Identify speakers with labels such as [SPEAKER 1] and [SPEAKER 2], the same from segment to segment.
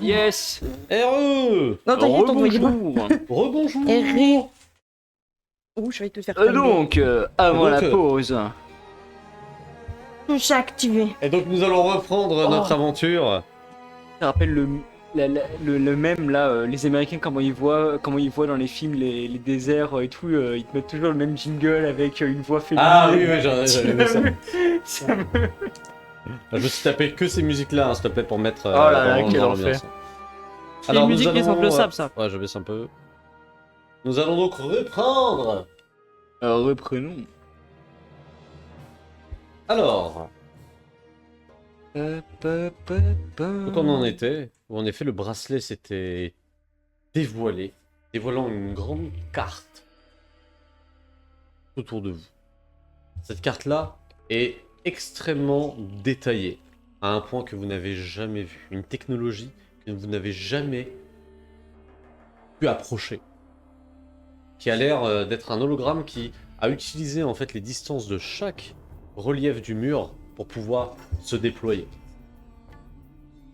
[SPEAKER 1] Yes.
[SPEAKER 2] Heureux.
[SPEAKER 3] Non, t'inquiète, on voyait pas.
[SPEAKER 1] Rebonjour.
[SPEAKER 2] Rebonjour.
[SPEAKER 3] Herré. Ouh, je vais te faire tomber.
[SPEAKER 1] Donc, avant
[SPEAKER 2] Et donc,
[SPEAKER 1] la pause.
[SPEAKER 3] Touche à activer.
[SPEAKER 2] Et donc nous allons reprendre notre aventure.
[SPEAKER 1] Ça rappelle le même là, les Américains comment ils voient dans les films les déserts et tout, ils te mettent toujours le même jingle avec une voix féminine.
[SPEAKER 2] Ah oui, oui, j'avais vu ça.
[SPEAKER 1] Ça me-
[SPEAKER 2] Je me suis tapé que ces musiques-là, hein, s'il te plaît, pour mettre
[SPEAKER 1] Oh là là,
[SPEAKER 2] dans
[SPEAKER 1] quel
[SPEAKER 2] l'ambiance.
[SPEAKER 4] C'est une musique qui semble sable, ça.
[SPEAKER 2] Ouais, je baisse un peu. Nous allons donc reprendre.
[SPEAKER 1] Reprenons.
[SPEAKER 2] Alors,
[SPEAKER 1] Donc
[SPEAKER 2] donc on en était, où en effet le bracelet s'était dévoilé, dévoilant une grande carte autour de vous. Cette carte-là est extrêmement détaillée, à un point que vous n'avez jamais vu. Une technologie que vous n'avez jamais pu approcher. Qui a l'air d'être un hologramme qui a utilisé en fait les distances de chaque relief du mur pour pouvoir se déployer.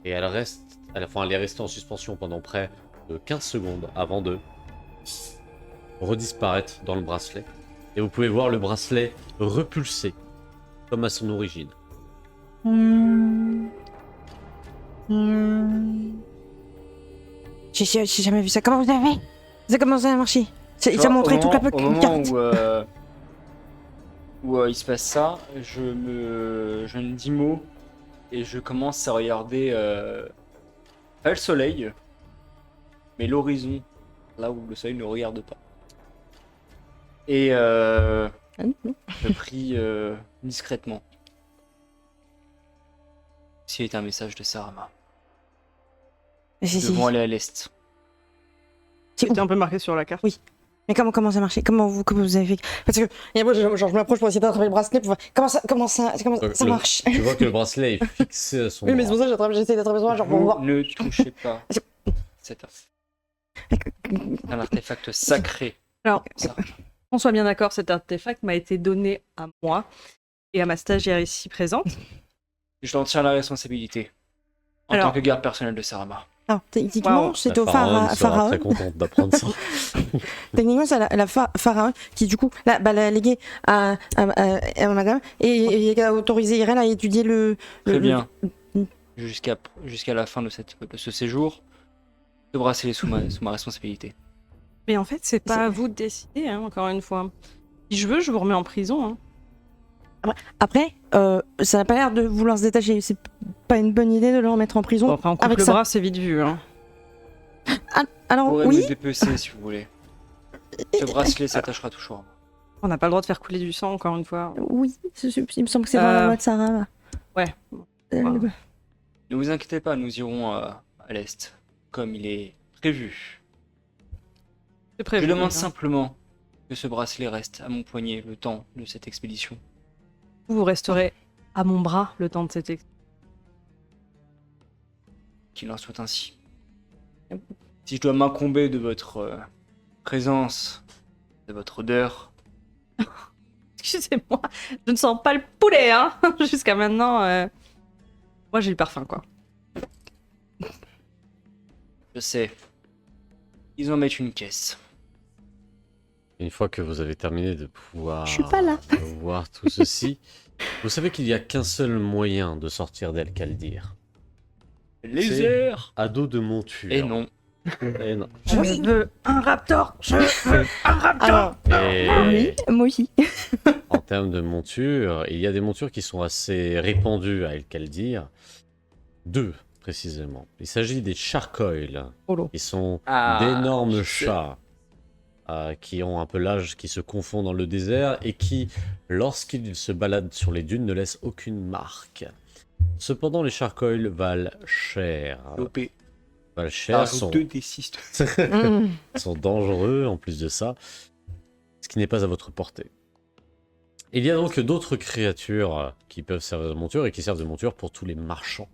[SPEAKER 2] Et elle reste, elle est restée en suspension pendant près de 15 secondes avant de redisparaître dans le bracelet. Et vous pouvez voir le bracelet repulsé, comme à son origine.
[SPEAKER 3] J'ai jamais vu ça. Comment vous avez? Comment ça a marché? Ça a montré toute la
[SPEAKER 1] au moment
[SPEAKER 3] carte.
[SPEAKER 1] où il se passe ça, je ne dis mot et je commence à regarder pas le soleil, mais l'horizon, là où le soleil ne regarde pas. Et je prie discrètement. S'il est un message de Sarama. Nous devons aller à l'est.
[SPEAKER 3] C'est où?
[SPEAKER 4] C'était un peu marqué sur la carte.
[SPEAKER 3] Oui. Mais comment ça marchait? Comment vous avez fait? Parce que et moi, genre, je m'approche pour essayer d'attraper le bracelet pour voir comment ça marche.
[SPEAKER 2] Tu vois que le bracelet est fixé à son
[SPEAKER 3] Oui, mais c'est
[SPEAKER 2] bras.
[SPEAKER 3] pour ça que j'essaie d'attraper son bras, genre pour
[SPEAKER 1] Vous
[SPEAKER 3] voir.
[SPEAKER 1] ne touchez pas cet un artefact sacré.
[SPEAKER 4] Alors,
[SPEAKER 1] Ça.
[SPEAKER 4] qu'on soit bien d'accord, cet artefact m'a été donné à moi et à ma stagiaire ici présente.
[SPEAKER 1] Je t'en tiens la responsabilité. En
[SPEAKER 4] Alors-
[SPEAKER 1] tant que garde personnelle de Sarama.
[SPEAKER 3] Alors, techniquement,
[SPEAKER 4] Wow.
[SPEAKER 3] c'était au
[SPEAKER 2] Pharaon sera
[SPEAKER 3] pharaon.
[SPEAKER 2] très contente d'apprendre ça.
[SPEAKER 3] Techniquement, c'est la pharaon qui, du coup, l'a légué à madame et qui a autorisé Irène à étudier
[SPEAKER 1] Très bien. Jusqu'à la fin de ce séjour, ce bracelet est sous ma responsabilité.
[SPEAKER 4] Mais en fait, c'est pas à vous de décider, hein, encore une fois. Si je veux, je vous remets en prison. Hein.
[SPEAKER 3] Après, ça n'a pas l'air de vouloir se détacher. C'est pas une bonne idée de le remettre en prison.
[SPEAKER 4] Bon, enfin, on coupe
[SPEAKER 3] avec
[SPEAKER 4] le
[SPEAKER 3] ça.
[SPEAKER 4] bras, c'est vite vu. Hein.
[SPEAKER 3] Alors,
[SPEAKER 1] Vous pourrez
[SPEAKER 3] oui.
[SPEAKER 1] me dépecer si vous voulez. Ce bracelet s'attachera toujours à moi.
[SPEAKER 4] On n'a pas le droit de faire couler du sang, encore une fois.
[SPEAKER 3] Oui, il me semble que c'est dans la loi de Sarah. Là.
[SPEAKER 4] Ouais.
[SPEAKER 1] Ne vous inquiétez pas, nous irons à l'est, comme il est prévu.
[SPEAKER 4] C'est prévu.
[SPEAKER 1] Je demande
[SPEAKER 4] hein.
[SPEAKER 1] simplement que ce bracelet reste à mon poignet le temps de cette expédition.
[SPEAKER 4] Vous resterez à mon bras le temps de cette
[SPEAKER 1] Qu'il en soit ainsi. Si je dois m'incomber de votre présence, de votre odeur,
[SPEAKER 4] Excusez-moi, je ne sens pas le poulet, hein. Jusqu'à maintenant, moi j'ai le parfum, quoi.
[SPEAKER 1] je sais, ils en mettent une caisse.
[SPEAKER 2] Une fois que vous avez terminé de pouvoir
[SPEAKER 3] Je suis pas là.
[SPEAKER 2] voir tout ceci, vous savez qu'il n'y a qu'un seul moyen de sortir d'El Kaldir.
[SPEAKER 1] Les
[SPEAKER 2] C'est-
[SPEAKER 1] airs
[SPEAKER 2] À dos de monture.
[SPEAKER 1] Et non.
[SPEAKER 2] Et non.
[SPEAKER 4] Je veux un raptor. Je veux un raptor.
[SPEAKER 3] Alors,
[SPEAKER 2] Et
[SPEAKER 3] oui, moi aussi.
[SPEAKER 2] en termes de monture, il y a des montures qui sont assez répandues à El Kaldir. Deux, précisément. Il s'agit des Charcoil,
[SPEAKER 3] Oh là.
[SPEAKER 2] qui sont
[SPEAKER 1] Ah,
[SPEAKER 2] d'énormes
[SPEAKER 1] je sais.
[SPEAKER 2] chats qui ont un peu l'âge, qui se confondent dans le désert et qui, lorsqu'ils se baladent sur les dunes, ne laissent aucune marque. Cependant, les Charcoil valent cher.
[SPEAKER 1] Lopé.
[SPEAKER 2] Valent cher,
[SPEAKER 1] Ajoute 2d6.
[SPEAKER 2] sont dangereux en plus de ça, ce qui n'est pas à votre portée. Il y a donc d'autres créatures qui peuvent servir de monture et qui servent de monture pour tous les marchands.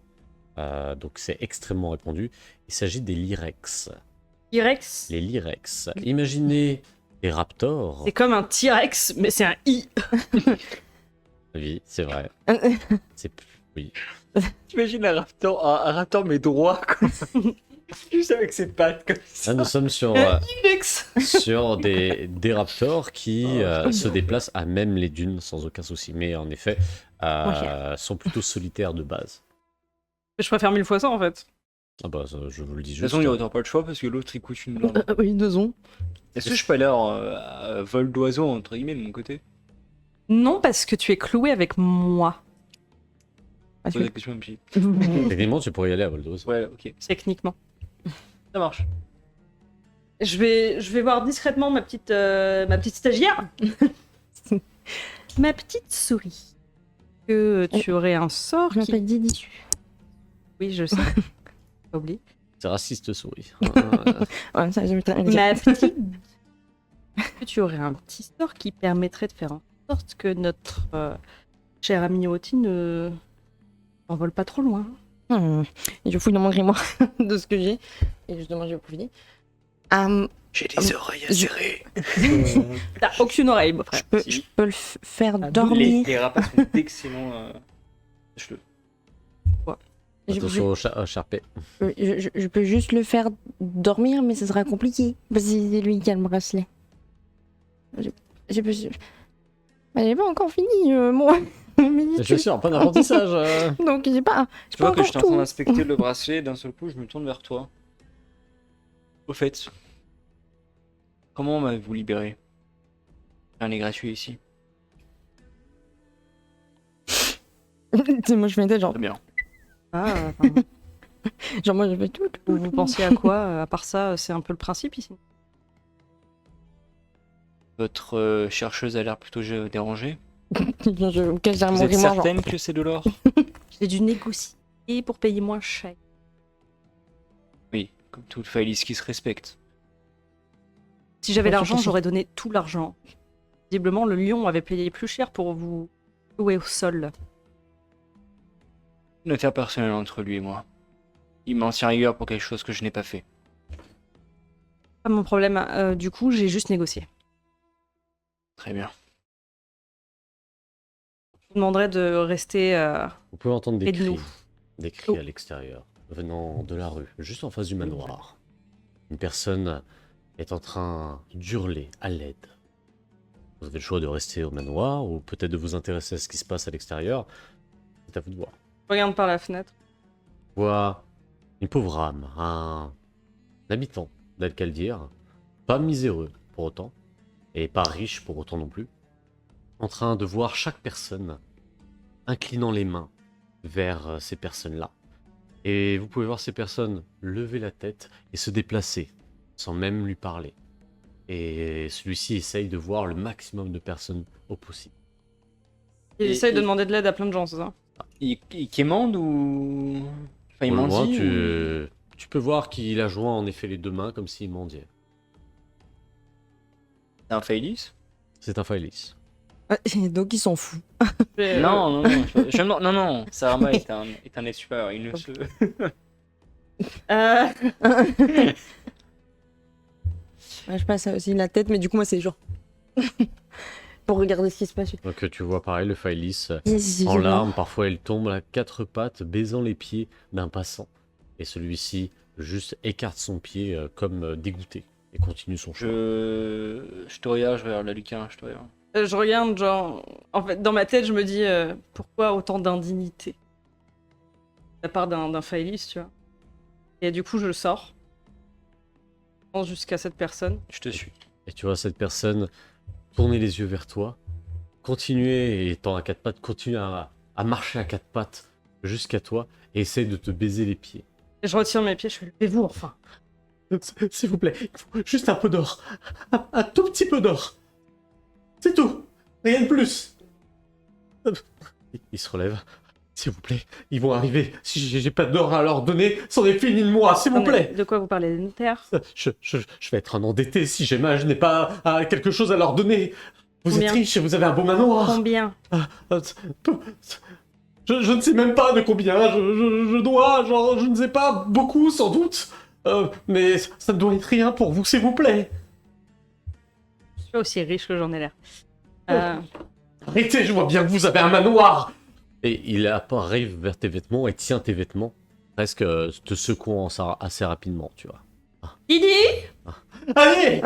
[SPEAKER 2] Donc c'est extrêmement répandu. Il s'agit des Lyrex.
[SPEAKER 4] T-Rex.
[SPEAKER 2] Les Lyrex. Imaginez les raptors.
[SPEAKER 4] C'est comme un T-Rex, mais c'est un I.
[SPEAKER 2] Oui, c'est vrai. C'est Oui.
[SPEAKER 1] T'imagines un raptor mais droit, quoi. Juste avec ses pattes comme ça.
[SPEAKER 2] Là, nous sommes sur, sur des raptors qui se déplacent à même les dunes sans aucun souci. Mais en effet, sont plutôt solitaires de base.
[SPEAKER 4] Je préfère 1000 fois ça en fait.
[SPEAKER 2] Ah bah, ça, je vous le dis
[SPEAKER 1] De toute
[SPEAKER 2] juste.
[SPEAKER 1] façon, il n'y aura pas le choix parce que l'autre il coûte une blinde.
[SPEAKER 3] Oui, 2 ans.
[SPEAKER 1] Est-ce que je peux aller à vol d'oiseau, entre guillemets, de mon côté?
[SPEAKER 4] Non, parce que tu es cloué avec moi,
[SPEAKER 3] Parce
[SPEAKER 1] Pose la
[SPEAKER 3] que-
[SPEAKER 1] question, un petit.
[SPEAKER 2] Techniquement, tu pourrais y aller à Voldos.
[SPEAKER 1] Ouais, ok.
[SPEAKER 4] techniquement.
[SPEAKER 1] Ça marche.
[SPEAKER 4] Je vais voir discrètement ma petite stagiaire. Ma petite souris. Que tu aurais un sort
[SPEAKER 3] Je
[SPEAKER 4] qui...
[SPEAKER 3] m'appelle Didi.
[SPEAKER 4] Oui, je sais. Pas oublié.
[SPEAKER 2] C'est raciste souris.
[SPEAKER 3] Ouais, ça, j'ai
[SPEAKER 4] Ma petite... que tu aurais un petit sort qui permettrait de faire en sorte que notre cher ami Oti ne s'envole pas trop loin.
[SPEAKER 3] Et je fouille dans mon grimoire de ce que j'ai. Et justement, je vais profiter.
[SPEAKER 1] J'ai des oreilles à serrer.
[SPEAKER 4] T'as aucune oreille, mon frère.
[SPEAKER 3] Je peux le faire
[SPEAKER 1] Les,
[SPEAKER 3] dormir.
[SPEAKER 1] les rapaces sont d'excellents. Sache-le.
[SPEAKER 2] Attention au charpé.
[SPEAKER 3] Je peux juste le faire dormir, mais ce sera compliqué. Parce que c'est lui qui a le bracelet. J'ai pas encore fini, moi.
[SPEAKER 2] Je suis sûr, pas d'apprentissage.
[SPEAKER 3] Donc j'ai pas.
[SPEAKER 1] Tu vois que
[SPEAKER 3] encore
[SPEAKER 1] j'étais en train
[SPEAKER 3] tout.
[SPEAKER 1] d'inspecter le bracelet, d'un seul coup, je me tourne vers toi. Au fait, comment m'avez-vous libéré? Rien n'est gratuit ici.
[SPEAKER 3] C'est moi je fais genre,
[SPEAKER 1] Très bien.
[SPEAKER 4] Ah,
[SPEAKER 3] genre moi je fais tout.
[SPEAKER 4] vous pensiez à quoi à part ça, c'est un peu le principe ici.
[SPEAKER 1] Votre chercheuse a l'air plutôt dérangée.
[SPEAKER 3] Je cache derrière
[SPEAKER 1] Vous
[SPEAKER 3] mon
[SPEAKER 1] êtes
[SPEAKER 3] grimoire.
[SPEAKER 1] certaine que c'est de l'or?
[SPEAKER 4] J'ai dû négocier pour payer moins cher.
[SPEAKER 1] Oui, comme toute Failis qui se respecte.
[SPEAKER 4] Si j'avais
[SPEAKER 3] Ouais,
[SPEAKER 4] l'argent,
[SPEAKER 3] tout à fait.
[SPEAKER 4] j'aurais donné tout l'argent. Visiblement, le lion avait payé plus cher pour vous louer au sol.
[SPEAKER 1] Une affaire personnelle entre lui et moi. Il m'en tient rigueur pour quelque chose que je n'ai pas fait.
[SPEAKER 4] Pas mon problème. Du coup, j'ai juste négocié.
[SPEAKER 1] Très bien.
[SPEAKER 4] Je vous demanderais de rester.
[SPEAKER 2] Vous pouvez entendre des
[SPEAKER 4] Et de
[SPEAKER 2] cris.
[SPEAKER 4] nous.
[SPEAKER 2] Des cris
[SPEAKER 4] Oh.
[SPEAKER 2] à l'extérieur, venant de la rue, juste en face du manoir. Une personne est en train d'hurler à l'aide. Vous avez le choix de rester au manoir ou peut-être de vous intéresser à ce qui se passe à l'extérieur. C'est à vous de voir.
[SPEAKER 4] Je regarde par la fenêtre.
[SPEAKER 2] On voit une pauvre âme, un habitant d'Alcaldir, pas miséreux pour autant, et pas riche pour autant non plus, en train de voir chaque personne inclinant les mains vers ces personnes-là. Et vous pouvez voir ces personnes lever la tête et se déplacer, sans même lui parler. Et celui-ci essaye de voir le maximum de personnes au possible.
[SPEAKER 4] Il
[SPEAKER 1] Et-
[SPEAKER 4] essaye de
[SPEAKER 1] et-
[SPEAKER 4] demander de l'aide à plein de gens, c'est ça?
[SPEAKER 1] Il quémande ou... Enfin, il
[SPEAKER 2] Au loin,
[SPEAKER 1] mendie
[SPEAKER 2] tu peux voir qu'il a joint en effet les deux mains comme s'il mendiait.
[SPEAKER 1] C'est un Failis?
[SPEAKER 2] C'est un Failis.
[SPEAKER 3] Ouais, donc il s'en fout.
[SPEAKER 1] Non, non, Sarama est un être supérieur, il ne se...
[SPEAKER 4] Euh,
[SPEAKER 3] Ouais, je passe aussi la tête, mais du coup moi c'est genre pour regarder ce qui se passe.
[SPEAKER 2] Donc tu vois pareil le Failis
[SPEAKER 3] C'est
[SPEAKER 2] en
[SPEAKER 3] genre-
[SPEAKER 2] larmes, parfois il tombe à quatre pattes, baisant les pieds d'un passant. Et celui-ci juste écarte son pied comme dégoûté et continue son chemin.
[SPEAKER 1] Je te regarde la lucarne, je te regarde.
[SPEAKER 4] je regarde, genre. En fait, dans ma tête, je me dis pourquoi autant d'indignité de la part d'un Failis, tu vois. Et du coup, je sors. Je pense jusqu'à cette personne.
[SPEAKER 1] Je te suis.
[SPEAKER 2] Et tu vois cette personne tourner les yeux vers toi, continuer, et étant à quatre pattes, continue à marcher à quatre pattes jusqu'à toi et essaye de te baiser les pieds.
[SPEAKER 4] Et je retire mes pieds, je fais levez-vous enfin.
[SPEAKER 2] S'il vous plaît, il faut juste un peu d'or. Un tout petit peu d'or. C'est tout. Rien de plus. Il se relève. S'il vous plaît, ils vont arriver. Si j'ai pas d'or à leur donner, c'en est fini de moi, s'il vous
[SPEAKER 4] Attendez,
[SPEAKER 2] plaît.
[SPEAKER 4] de quoi vous parlez, les notaires?
[SPEAKER 2] Je vais être un endetté si jamais je n'ai pas quelque chose à leur donner. Vous
[SPEAKER 4] Combien
[SPEAKER 2] êtes riche et vous avez un beau manoir.
[SPEAKER 4] Combien?
[SPEAKER 2] Je ne sais même pas de combien. Je dois, genre, je ne sais pas, beaucoup sans doute. Mais ça ne doit être rien pour vous, s'il vous plaît.
[SPEAKER 4] Je suis pas aussi riche que j'en ai l'air.
[SPEAKER 2] Arrêtez, je vois bien que vous avez un manoir. Et arrive vers tes vêtements et tient tes vêtements, presque te secouant assez rapidement, tu vois.
[SPEAKER 4] Didi,
[SPEAKER 2] Allez!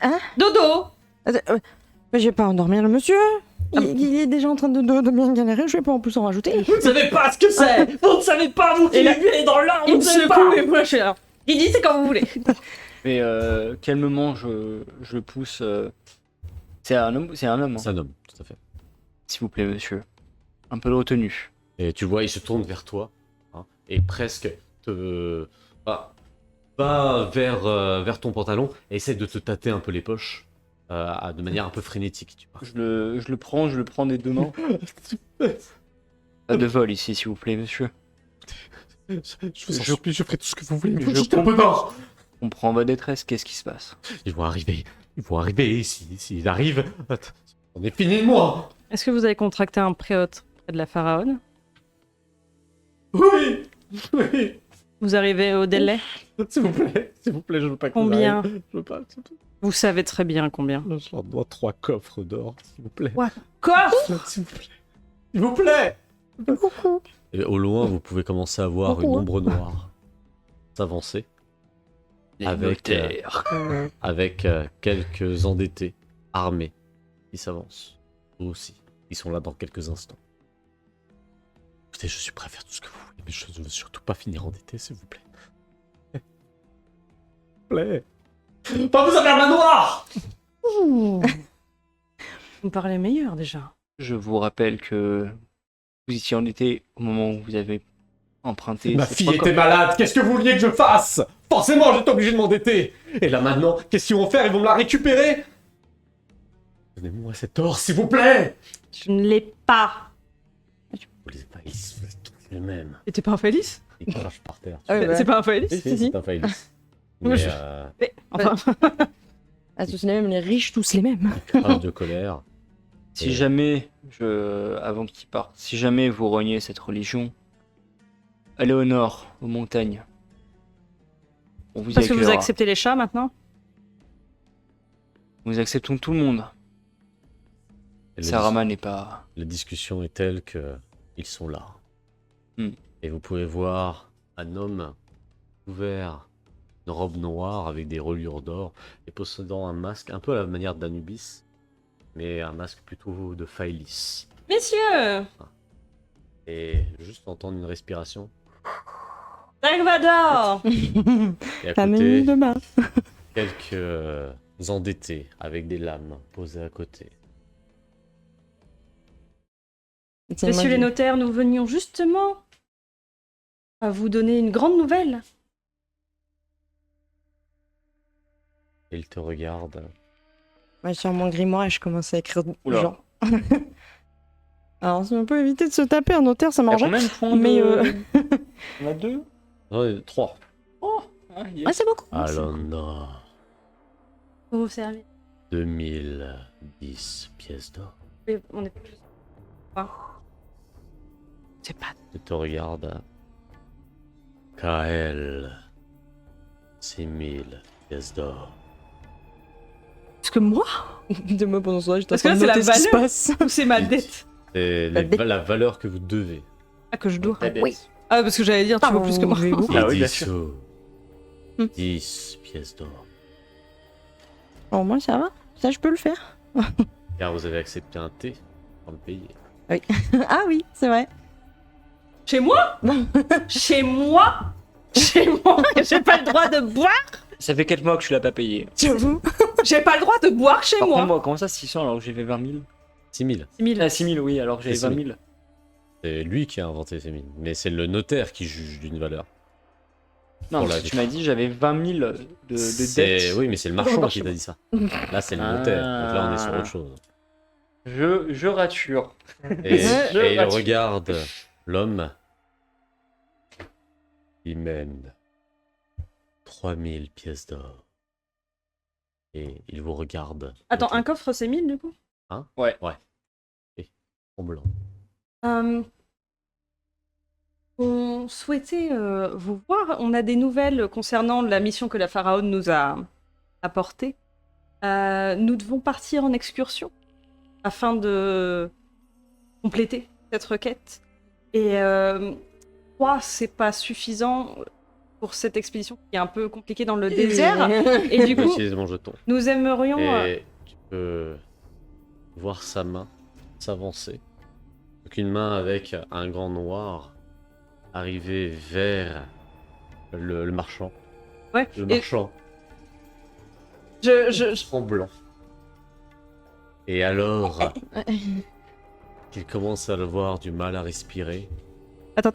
[SPEAKER 3] Hein
[SPEAKER 4] dodo.
[SPEAKER 3] Mais j'ai pas endormi le monsieur. Il est déjà en train de bien galérer, je vais pas en plus en rajouter.
[SPEAKER 2] Vous ne savez pas ce que c'est! Vous ne savez pas, vous qui
[SPEAKER 4] Et là-
[SPEAKER 2] vivez dans l'art,
[SPEAKER 4] Il
[SPEAKER 2] vous
[SPEAKER 4] me
[SPEAKER 2] ne savez
[SPEAKER 4] secoue
[SPEAKER 2] pas!
[SPEAKER 4] et moi je suis là. Didi, c'est quand vous voulez.
[SPEAKER 1] Mais calmement, je pousse. C'est un homme, c'est un homme. Hein.
[SPEAKER 2] C'est un homme, tout à fait.
[SPEAKER 1] S'il vous plaît, monsieur. Un peu de retenue.
[SPEAKER 2] Et tu vois, il se tourne vers toi, hein, et presque te... va vers ton pantalon, et essaie de te tâter un peu les poches, de manière un peu frénétique, tu vois.
[SPEAKER 1] Je le prends des deux mains. Pas de vol ici, s'il vous plaît, monsieur.
[SPEAKER 2] Je vous en supplie, je ferai tout ce que vous voulez, mais
[SPEAKER 1] je
[SPEAKER 2] juste un peu d'or.
[SPEAKER 1] Je comprends votre détresse, qu'est-ce qui se passe?
[SPEAKER 2] Ils vont arriver, s'ils arrivent, on est fini de moi.
[SPEAKER 4] Est-ce que vous avez contracté un préhôte près de la pharaon?
[SPEAKER 2] Oui,
[SPEAKER 4] Vous arrivez au délai?
[SPEAKER 2] s'il vous plaît, je veux pas que
[SPEAKER 4] Combien?
[SPEAKER 2] Je veux pas,
[SPEAKER 4] Vous savez très bien combien.
[SPEAKER 2] je leur dois 3 coffres d'or, s'il vous plaît.
[SPEAKER 4] Quoi?
[SPEAKER 2] S'il vous plaît. S'il vous plaît.
[SPEAKER 3] Coucou.
[SPEAKER 2] Et au loin, vous pouvez commencer à voir une
[SPEAKER 3] Pourquoi
[SPEAKER 2] ombre noire s'avancer
[SPEAKER 1] Les
[SPEAKER 2] avec,
[SPEAKER 1] notaires.
[SPEAKER 2] avec quelques endettés armés qui s'avancent. Eux aussi, ils sont là dans quelques instants. Écoutez, je suis prêt à faire tout ce que vous voulez, mais je ne veux surtout pas finir endetté, s'il vous plaît. S'il vous plaît. Pas vous avez un manoir.
[SPEAKER 4] Vous me parlez meilleur déjà.
[SPEAKER 1] Je vous rappelle que vous étiez endetté au moment où vous avez emprunté.
[SPEAKER 2] Ma
[SPEAKER 1] ces
[SPEAKER 2] fille
[SPEAKER 1] trois
[SPEAKER 2] était malade, qu'est-ce que vous vouliez que je fasse? Forcément, j'étais obligé de m'endetter. Et là maintenant, qu'est-ce qu'ils vont faire? Ils vont me la récupérer? Donnez-moi cet or, s'il vous plaît.
[SPEAKER 4] Je ne l'ai pas.
[SPEAKER 2] Vous les pas, ils sont tous les mêmes.
[SPEAKER 4] Et t'es pas un Félice?
[SPEAKER 2] Ils crachent par terre.
[SPEAKER 3] Ah ouais, bah.
[SPEAKER 4] C'est pas un Félice?
[SPEAKER 2] Si, c'est un Faïlis.
[SPEAKER 4] Moi,
[SPEAKER 2] Mais
[SPEAKER 4] je- Mais, enfin,
[SPEAKER 3] Ah, tous les mêmes, les riches, tous les mêmes.
[SPEAKER 2] crache de colère.
[SPEAKER 1] Si
[SPEAKER 2] Et-
[SPEAKER 1] jamais, avant qu'il parte, si jamais vous reniez cette religion, allez au nord, aux montagnes. On vous y
[SPEAKER 4] parce que vous
[SPEAKER 1] accueillera.
[SPEAKER 4] acceptez les chats maintenant?
[SPEAKER 1] Nous acceptons tout le monde.
[SPEAKER 2] et
[SPEAKER 1] Sarama n'est pas...
[SPEAKER 2] la discussion est telle que ils sont là.
[SPEAKER 1] Hmm.
[SPEAKER 2] Et vous pouvez voir un homme couvert d'une robe noire avec des reliures d'or et possédant un masque un peu à la manière d'Anubis, mais un masque plutôt de Faïlis.
[SPEAKER 4] Messieurs!
[SPEAKER 2] Et juste entendre une respiration.
[SPEAKER 4] Dark Vador!
[SPEAKER 2] Et à
[SPEAKER 3] La
[SPEAKER 2] côté,
[SPEAKER 3] nuit demain.
[SPEAKER 2] quelques endettés avec des lames posées à côté.
[SPEAKER 4] Messieurs les notaires, nous venions justement à vous donner une grande nouvelle.
[SPEAKER 2] Et il te regarde.
[SPEAKER 3] Ouais, sur mon grimoire, je commence à écrire
[SPEAKER 1] Oula.
[SPEAKER 3] genre. Alors, si on peut éviter de se taper un notaire, ça
[SPEAKER 1] Il y a
[SPEAKER 3] m'arrange.
[SPEAKER 1] combien de points
[SPEAKER 3] Mais,
[SPEAKER 1] On a 2.
[SPEAKER 2] Non, 3.
[SPEAKER 1] Ah, yes.
[SPEAKER 3] Ouais, c'est beaucoup.
[SPEAKER 2] Alana,
[SPEAKER 4] Pour vous servir.
[SPEAKER 2] 2010 pièces d'or.
[SPEAKER 4] Mais on est plus.
[SPEAKER 3] C'est pas.
[SPEAKER 2] Il te regarde. KL, 6000 pièces d'or.
[SPEAKER 4] Parce que moi?
[SPEAKER 3] De moi pendant ce temps, j'étais en
[SPEAKER 4] Parce que
[SPEAKER 3] train
[SPEAKER 4] là,
[SPEAKER 3] de
[SPEAKER 4] c'est la
[SPEAKER 3] noter ce qui se
[SPEAKER 4] valeur.
[SPEAKER 3] passe.
[SPEAKER 4] Ou c'est ma dette?
[SPEAKER 2] C'est la valeur que vous devez.
[SPEAKER 4] Ah, que je dois.
[SPEAKER 1] Ta dette.
[SPEAKER 3] Oui.
[SPEAKER 4] Ah, parce que j'allais dire, tu vaux plus que moi.
[SPEAKER 3] Je vais beaucoup.
[SPEAKER 1] Ah oui,
[SPEAKER 2] Et
[SPEAKER 1] bien
[SPEAKER 2] 10
[SPEAKER 1] sûr.
[SPEAKER 2] sous.
[SPEAKER 3] Hmm.
[SPEAKER 2] 10 pièces d'or.
[SPEAKER 3] Au moins, ça va. Ça, je peux le faire.
[SPEAKER 2] Car vous avez accepté un thé pour le payer.
[SPEAKER 3] Ah oui, c'est vrai.
[SPEAKER 4] Chez moi? Chez moi? Chez moi? J'ai pas le droit de boire?
[SPEAKER 1] Ça fait 4 mois que tu l'as pas payé.
[SPEAKER 3] J'avoue.
[SPEAKER 4] J'ai pas le droit de boire chez
[SPEAKER 1] Par
[SPEAKER 4] moi.
[SPEAKER 1] contre, moi, comment ça 600 alors que j'avais 20 000?
[SPEAKER 2] 6000.
[SPEAKER 4] 6000.
[SPEAKER 1] Ah, 6 000, oui, alors que j'avais
[SPEAKER 2] C'est
[SPEAKER 1] 20 000.
[SPEAKER 2] C'est lui qui a inventé ces mines. Mais c'est le notaire qui juge d'une valeur.
[SPEAKER 1] Non,
[SPEAKER 2] Pour
[SPEAKER 1] parce
[SPEAKER 2] la
[SPEAKER 1] que
[SPEAKER 2] vie.
[SPEAKER 1] tu m'as dit j'avais 20 000 de
[SPEAKER 2] C'est-
[SPEAKER 1] dettes.
[SPEAKER 2] Oui, mais c'est le marchand qui t'a dit ça. Là, c'est le notaire. Donc là, on est sur autre chose.
[SPEAKER 1] Je rature.
[SPEAKER 2] Et,
[SPEAKER 1] Je
[SPEAKER 2] et il
[SPEAKER 1] rature.
[SPEAKER 2] regarde l'homme. Il mène 3000 pièces d'or. Et il vous regarde.
[SPEAKER 4] Attends, un coffre c'est 1000 du coup?
[SPEAKER 2] Tremblant.
[SPEAKER 4] On souhaitait vous voir. On a des nouvelles concernant la mission que la pharaon nous a apportée. Nous devons partir en excursion afin de compléter cette requête. Et 3, c'est pas suffisant pour cette expédition qui est un peu compliquée dans le désert. Et du
[SPEAKER 2] Je peux
[SPEAKER 4] coup,
[SPEAKER 2] utiliser mon jeton.
[SPEAKER 4] nous aimerions...
[SPEAKER 2] Et tu peux voir sa main s'avancer. Donc une main avec un grand noir arriver vers le marchand.
[SPEAKER 4] Ouais,
[SPEAKER 2] Le
[SPEAKER 4] et
[SPEAKER 2] marchand
[SPEAKER 4] je...
[SPEAKER 2] tremblant. Et alors qu'il commence à avoir du mal à respirer,
[SPEAKER 4] Attends.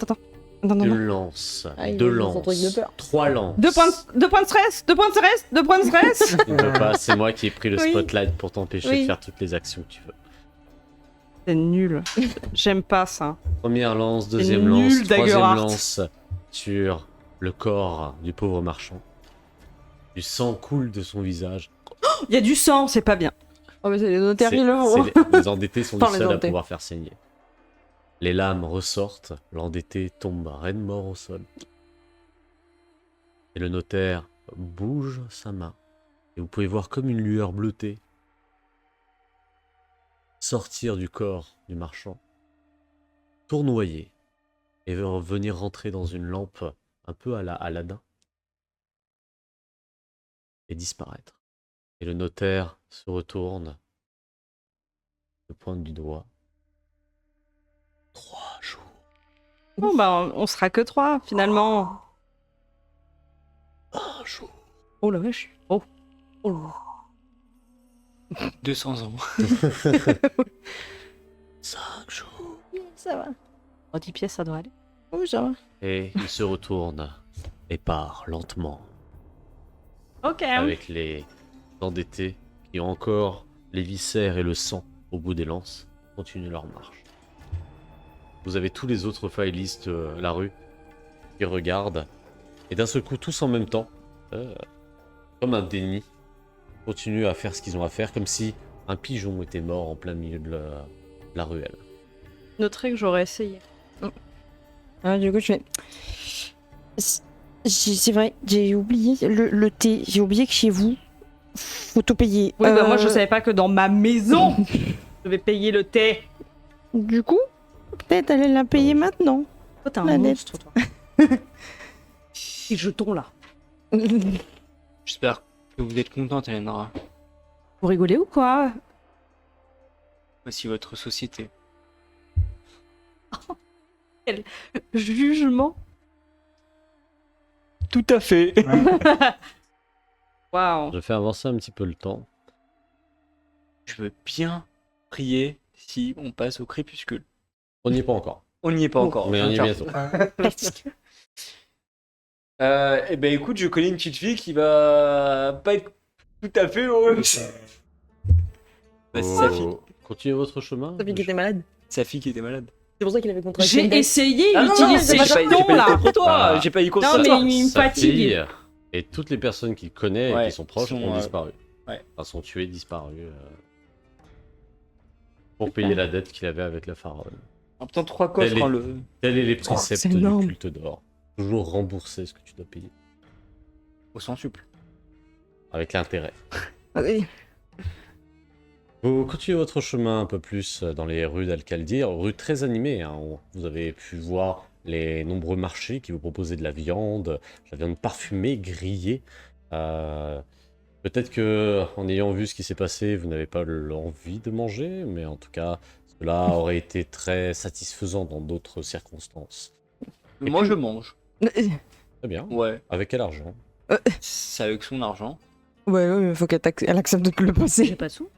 [SPEAKER 4] Non, non,
[SPEAKER 2] une
[SPEAKER 4] non.
[SPEAKER 2] lance,
[SPEAKER 3] Ah, il
[SPEAKER 2] 2
[SPEAKER 3] a son truc de
[SPEAKER 2] lances,
[SPEAKER 3] peur.
[SPEAKER 2] 3 lances.
[SPEAKER 4] 2 points de stress. 2 points de stress. 2 points de stress.
[SPEAKER 2] Il ne peut pas, c'est moi qui ai pris le
[SPEAKER 4] Oui.
[SPEAKER 2] spotlight pour t'empêcher
[SPEAKER 4] Oui.
[SPEAKER 2] de faire toutes les actions que tu veux.
[SPEAKER 4] C'est nul. J'aime pas ça.
[SPEAKER 2] Première lance, deuxième
[SPEAKER 4] nul,
[SPEAKER 2] lance, troisième
[SPEAKER 4] Daggerheart.
[SPEAKER 2] lance sur le corps du pauvre marchand. Du sang coule de son visage.
[SPEAKER 4] Il y a du sang, c'est pas bien.
[SPEAKER 3] Oh, mais c'est les notaires qui le font.
[SPEAKER 2] Les endettés sont
[SPEAKER 3] Enfin,
[SPEAKER 2] les
[SPEAKER 3] les
[SPEAKER 2] seuls à
[SPEAKER 3] endettés.
[SPEAKER 2] pouvoir faire saigner. Les lames ressortent, l'endetté tombe raide mort au sol. Et le notaire bouge sa main. Et vous pouvez voir comme une lueur bleutée sortir du corps du marchand, tournoyer, et venir rentrer dans une lampe un peu à la Aladdin, et disparaître. Et le notaire se retourne, le pointe du doigt. 3 jours.
[SPEAKER 4] Bon, bah, on sera que 3, finalement.
[SPEAKER 2] 1 jour.
[SPEAKER 4] Oh la vache. Oh.
[SPEAKER 1] 200 ans.
[SPEAKER 2] 5 jours.
[SPEAKER 3] Ça va.
[SPEAKER 4] Oh, 10 pièces, ça doit aller.
[SPEAKER 3] Oui, ça va.
[SPEAKER 2] Et il se retourne et part lentement
[SPEAKER 4] Ok.
[SPEAKER 2] avec les endettés qui ont encore les viscères et le sang au bout des lances, continuent leur marche. Vous avez tous les autres faillistes de la rue qui regardent et d'un seul coup, tous en même temps, comme un déni, continuent à faire ce qu'ils ont à faire, comme si un pigeon était mort en plein milieu de la ruelle.
[SPEAKER 4] Noterai que j'aurais essayé.
[SPEAKER 3] Ah, du coup, je fais. C'est vrai, j'ai oublié le thé. J'ai oublié que chez vous, faut tout payer.
[SPEAKER 4] Oui, bah moi je savais pas que dans ma maison, je vais payer le thé.
[SPEAKER 3] Du coup, peut-être aller la payer maintenant.
[SPEAKER 4] Toi, t'es
[SPEAKER 3] La
[SPEAKER 4] un
[SPEAKER 3] dette.
[SPEAKER 4] monstre, toi. Et jetons là.
[SPEAKER 1] J'espère que vous êtes contente, Elena.
[SPEAKER 4] Vous rigolez ou quoi?
[SPEAKER 1] Voici votre société.
[SPEAKER 4] Jugement.
[SPEAKER 1] Tout à fait.
[SPEAKER 4] Waouh.
[SPEAKER 2] Je fais avancer un petit peu le temps.
[SPEAKER 1] Je veux bien prier si on passe au crépuscule.
[SPEAKER 2] On n'y est pas encore,
[SPEAKER 1] On n'y est pas encore.
[SPEAKER 2] mais on y est bientôt.
[SPEAKER 1] Eh ben écoute, je connais une petite fille qui va pas être tout à fait heureuse. Bah, c'est sa fille.
[SPEAKER 2] Continuez votre chemin.
[SPEAKER 3] Sa fille qui était malade.
[SPEAKER 1] Sa fille qui était malade.
[SPEAKER 3] C'est pour ça qu'il avait contracté une
[SPEAKER 4] J'ai
[SPEAKER 3] dette.
[SPEAKER 4] essayé
[SPEAKER 1] Ah non,
[SPEAKER 4] d'utiliser
[SPEAKER 1] j'ai
[SPEAKER 4] ces
[SPEAKER 1] pas
[SPEAKER 4] jetons
[SPEAKER 1] eu
[SPEAKER 4] là.
[SPEAKER 1] contre toi.
[SPEAKER 2] Ah.
[SPEAKER 1] J'ai pas eu contre
[SPEAKER 4] Non,
[SPEAKER 1] toi.
[SPEAKER 4] mais il me
[SPEAKER 2] Sa
[SPEAKER 4] fatigue.
[SPEAKER 2] fille et toutes les personnes qu'il connaît et
[SPEAKER 1] Ouais,
[SPEAKER 2] qui sont proches
[SPEAKER 1] sont,
[SPEAKER 2] ont disparu.
[SPEAKER 1] ouais.
[SPEAKER 2] Enfin, sont tués, disparus. Pour payer la dette qu'il avait avec le pharaon.
[SPEAKER 1] En même temps, 3 coffres,
[SPEAKER 2] Elle est-
[SPEAKER 1] hein, le...
[SPEAKER 2] Tels est les préceptes
[SPEAKER 3] c'est
[SPEAKER 2] du
[SPEAKER 3] énorme.
[SPEAKER 2] culte d'or. Toujours rembourser ce que tu dois payer.
[SPEAKER 1] au centuple.
[SPEAKER 2] Avec l'intérêt.
[SPEAKER 3] Ah oui.
[SPEAKER 2] Vous continuez votre chemin un peu plus dans les rues d'Al-Khaldir, rues très animées. Hein. Vous avez pu voir les nombreux marchés qui vous proposaient de la viande parfumée, grillée. Peut-être que, en ayant vu ce qui s'est passé, vous n'avez pas l'envie de manger, mais en tout cas, cela aurait été très satisfaisant dans d'autres circonstances. Et
[SPEAKER 1] Moi,
[SPEAKER 2] puis-
[SPEAKER 1] je mange.
[SPEAKER 2] Très bien.
[SPEAKER 1] Ouais.
[SPEAKER 2] Avec quel argent?
[SPEAKER 1] C'est avec son argent.
[SPEAKER 3] Ouais, ouais, faut elle accepte de te le
[SPEAKER 4] J'ai
[SPEAKER 3] passer.
[SPEAKER 4] pas de sous.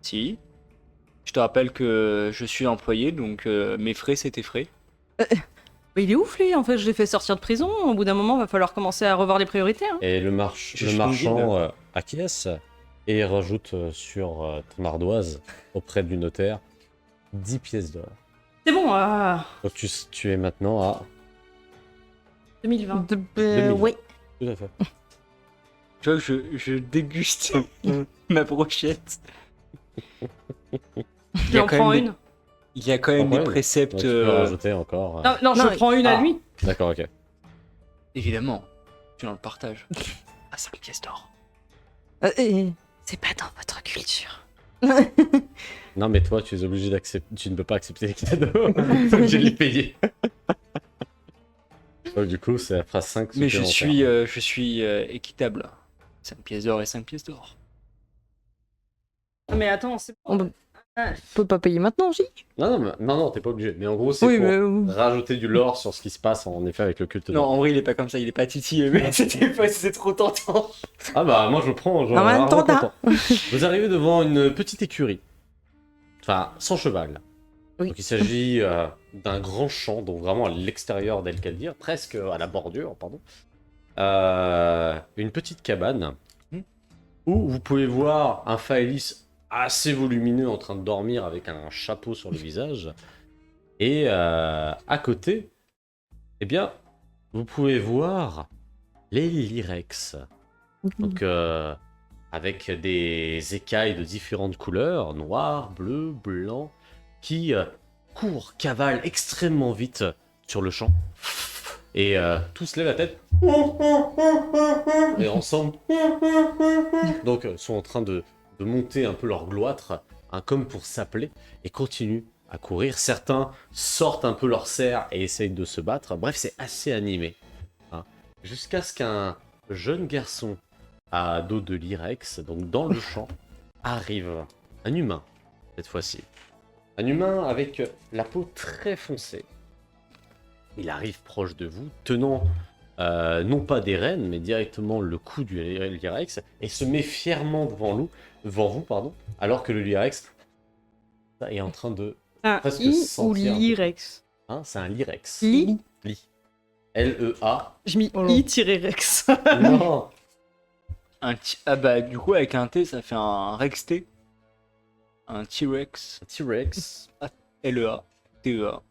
[SPEAKER 1] Si. Je te rappelle que je suis employé, donc mes frais, c'est tes frais.
[SPEAKER 4] Mais il est ouf lui, en fait, je l'ai fait sortir de prison. Au bout d'un moment, va falloir commencer à revoir les priorités. Hein.
[SPEAKER 2] Et le,
[SPEAKER 1] Je
[SPEAKER 2] le
[SPEAKER 1] suis
[SPEAKER 2] marchand acquiesce et rajoute sur ton ardoise, auprès du notaire, 10 pièces d'or.
[SPEAKER 4] C'est bon,
[SPEAKER 2] Donc tu es maintenant à...
[SPEAKER 4] 2020.
[SPEAKER 2] 2000.
[SPEAKER 3] Ouais.
[SPEAKER 2] Tout à fait.
[SPEAKER 1] Tu vois que je déguste ma brochette.
[SPEAKER 4] Je en prends une.
[SPEAKER 1] Il y a quand même
[SPEAKER 2] Prends
[SPEAKER 1] des
[SPEAKER 2] une.
[SPEAKER 1] préceptes.
[SPEAKER 2] Donc, tu peux rajouter encore...
[SPEAKER 4] Non, non,
[SPEAKER 3] Non,
[SPEAKER 4] je prends une à
[SPEAKER 1] ah.
[SPEAKER 4] lui.
[SPEAKER 2] D'accord, ok.
[SPEAKER 1] Évidemment. Tu en le partages. À 5 pièces d'or.
[SPEAKER 3] Et-
[SPEAKER 4] C'est pas dans votre culture.
[SPEAKER 2] Non, mais toi, tu es obligé d'accepter. Tu ne peux pas accepter les cadeaux. T'es obligé de les payer. Donc, du coup, ça fera 5
[SPEAKER 1] Mais je
[SPEAKER 2] supplémentaires.
[SPEAKER 1] suis équitable. 5 pièces d'or et 5 pièces d'or.
[SPEAKER 4] Mais attends, c'est
[SPEAKER 3] On
[SPEAKER 4] bon.
[SPEAKER 3] peut- peut pas payer maintenant aussi.
[SPEAKER 2] Non, t'es pas obligé. Mais en gros, c'est
[SPEAKER 3] Oui,
[SPEAKER 2] pour
[SPEAKER 3] mais.
[SPEAKER 2] rajouter du lore sur ce qui se passe en effet avec le culte
[SPEAKER 1] Non,
[SPEAKER 2] d'or.
[SPEAKER 1] en vrai, il est pas comme ça, il est pas titi, mais c'est trop tentant.
[SPEAKER 2] Ah bah, moi, je prends.
[SPEAKER 3] En même temps,
[SPEAKER 2] content. Vous arrivez devant une petite écurie. Enfin, sans cheval.
[SPEAKER 3] Oui.
[SPEAKER 2] Donc, il s'agit d'un grand champ, donc vraiment à l'extérieur d'El Kaldir, presque à la bordure, pardon. Une petite cabane où vous pouvez voir un Faelis assez volumineux en train de dormir avec un chapeau sur le visage. Et à côté, eh bien, vous pouvez voir les Lyrex. Donc, avec des écailles de différentes couleurs, noir, bleu, blanc, qui courent, cavalent extrêmement vite sur le champ. Et tous se lèvent la tête. Et ensemble. Donc, sont en train de monter un peu leur gloître, hein, comme pour s'appeler, et continuent à courir. Certains sortent un peu leur serre et essayent de se battre. Bref, c'est assez animé. Hein. Jusqu'à ce qu'un jeune garçon à dos de Lyrex, donc dans le champ, arrive un humain, cette fois-ci. Un humain avec la peau très foncée. Il arrive proche de vous, tenant non pas des rênes, mais directement le cou du Lyrex, et se met fièrement devant vous, alors que le Lyrex est en train de...
[SPEAKER 4] Un
[SPEAKER 2] presque
[SPEAKER 4] I ou
[SPEAKER 2] sentir un peu.
[SPEAKER 4] Lyrex?
[SPEAKER 2] Hein, c'est un Lyrex.
[SPEAKER 4] Li?
[SPEAKER 2] Li. L-E-A.
[SPEAKER 4] Je mis
[SPEAKER 3] Oh.
[SPEAKER 4] I-Rex.
[SPEAKER 2] Non.
[SPEAKER 1] Ah bah, du coup, avec un T, ça fait un Rex T. Un T-Rex.
[SPEAKER 2] T-Rex.
[SPEAKER 1] L-E-A. T-E-A.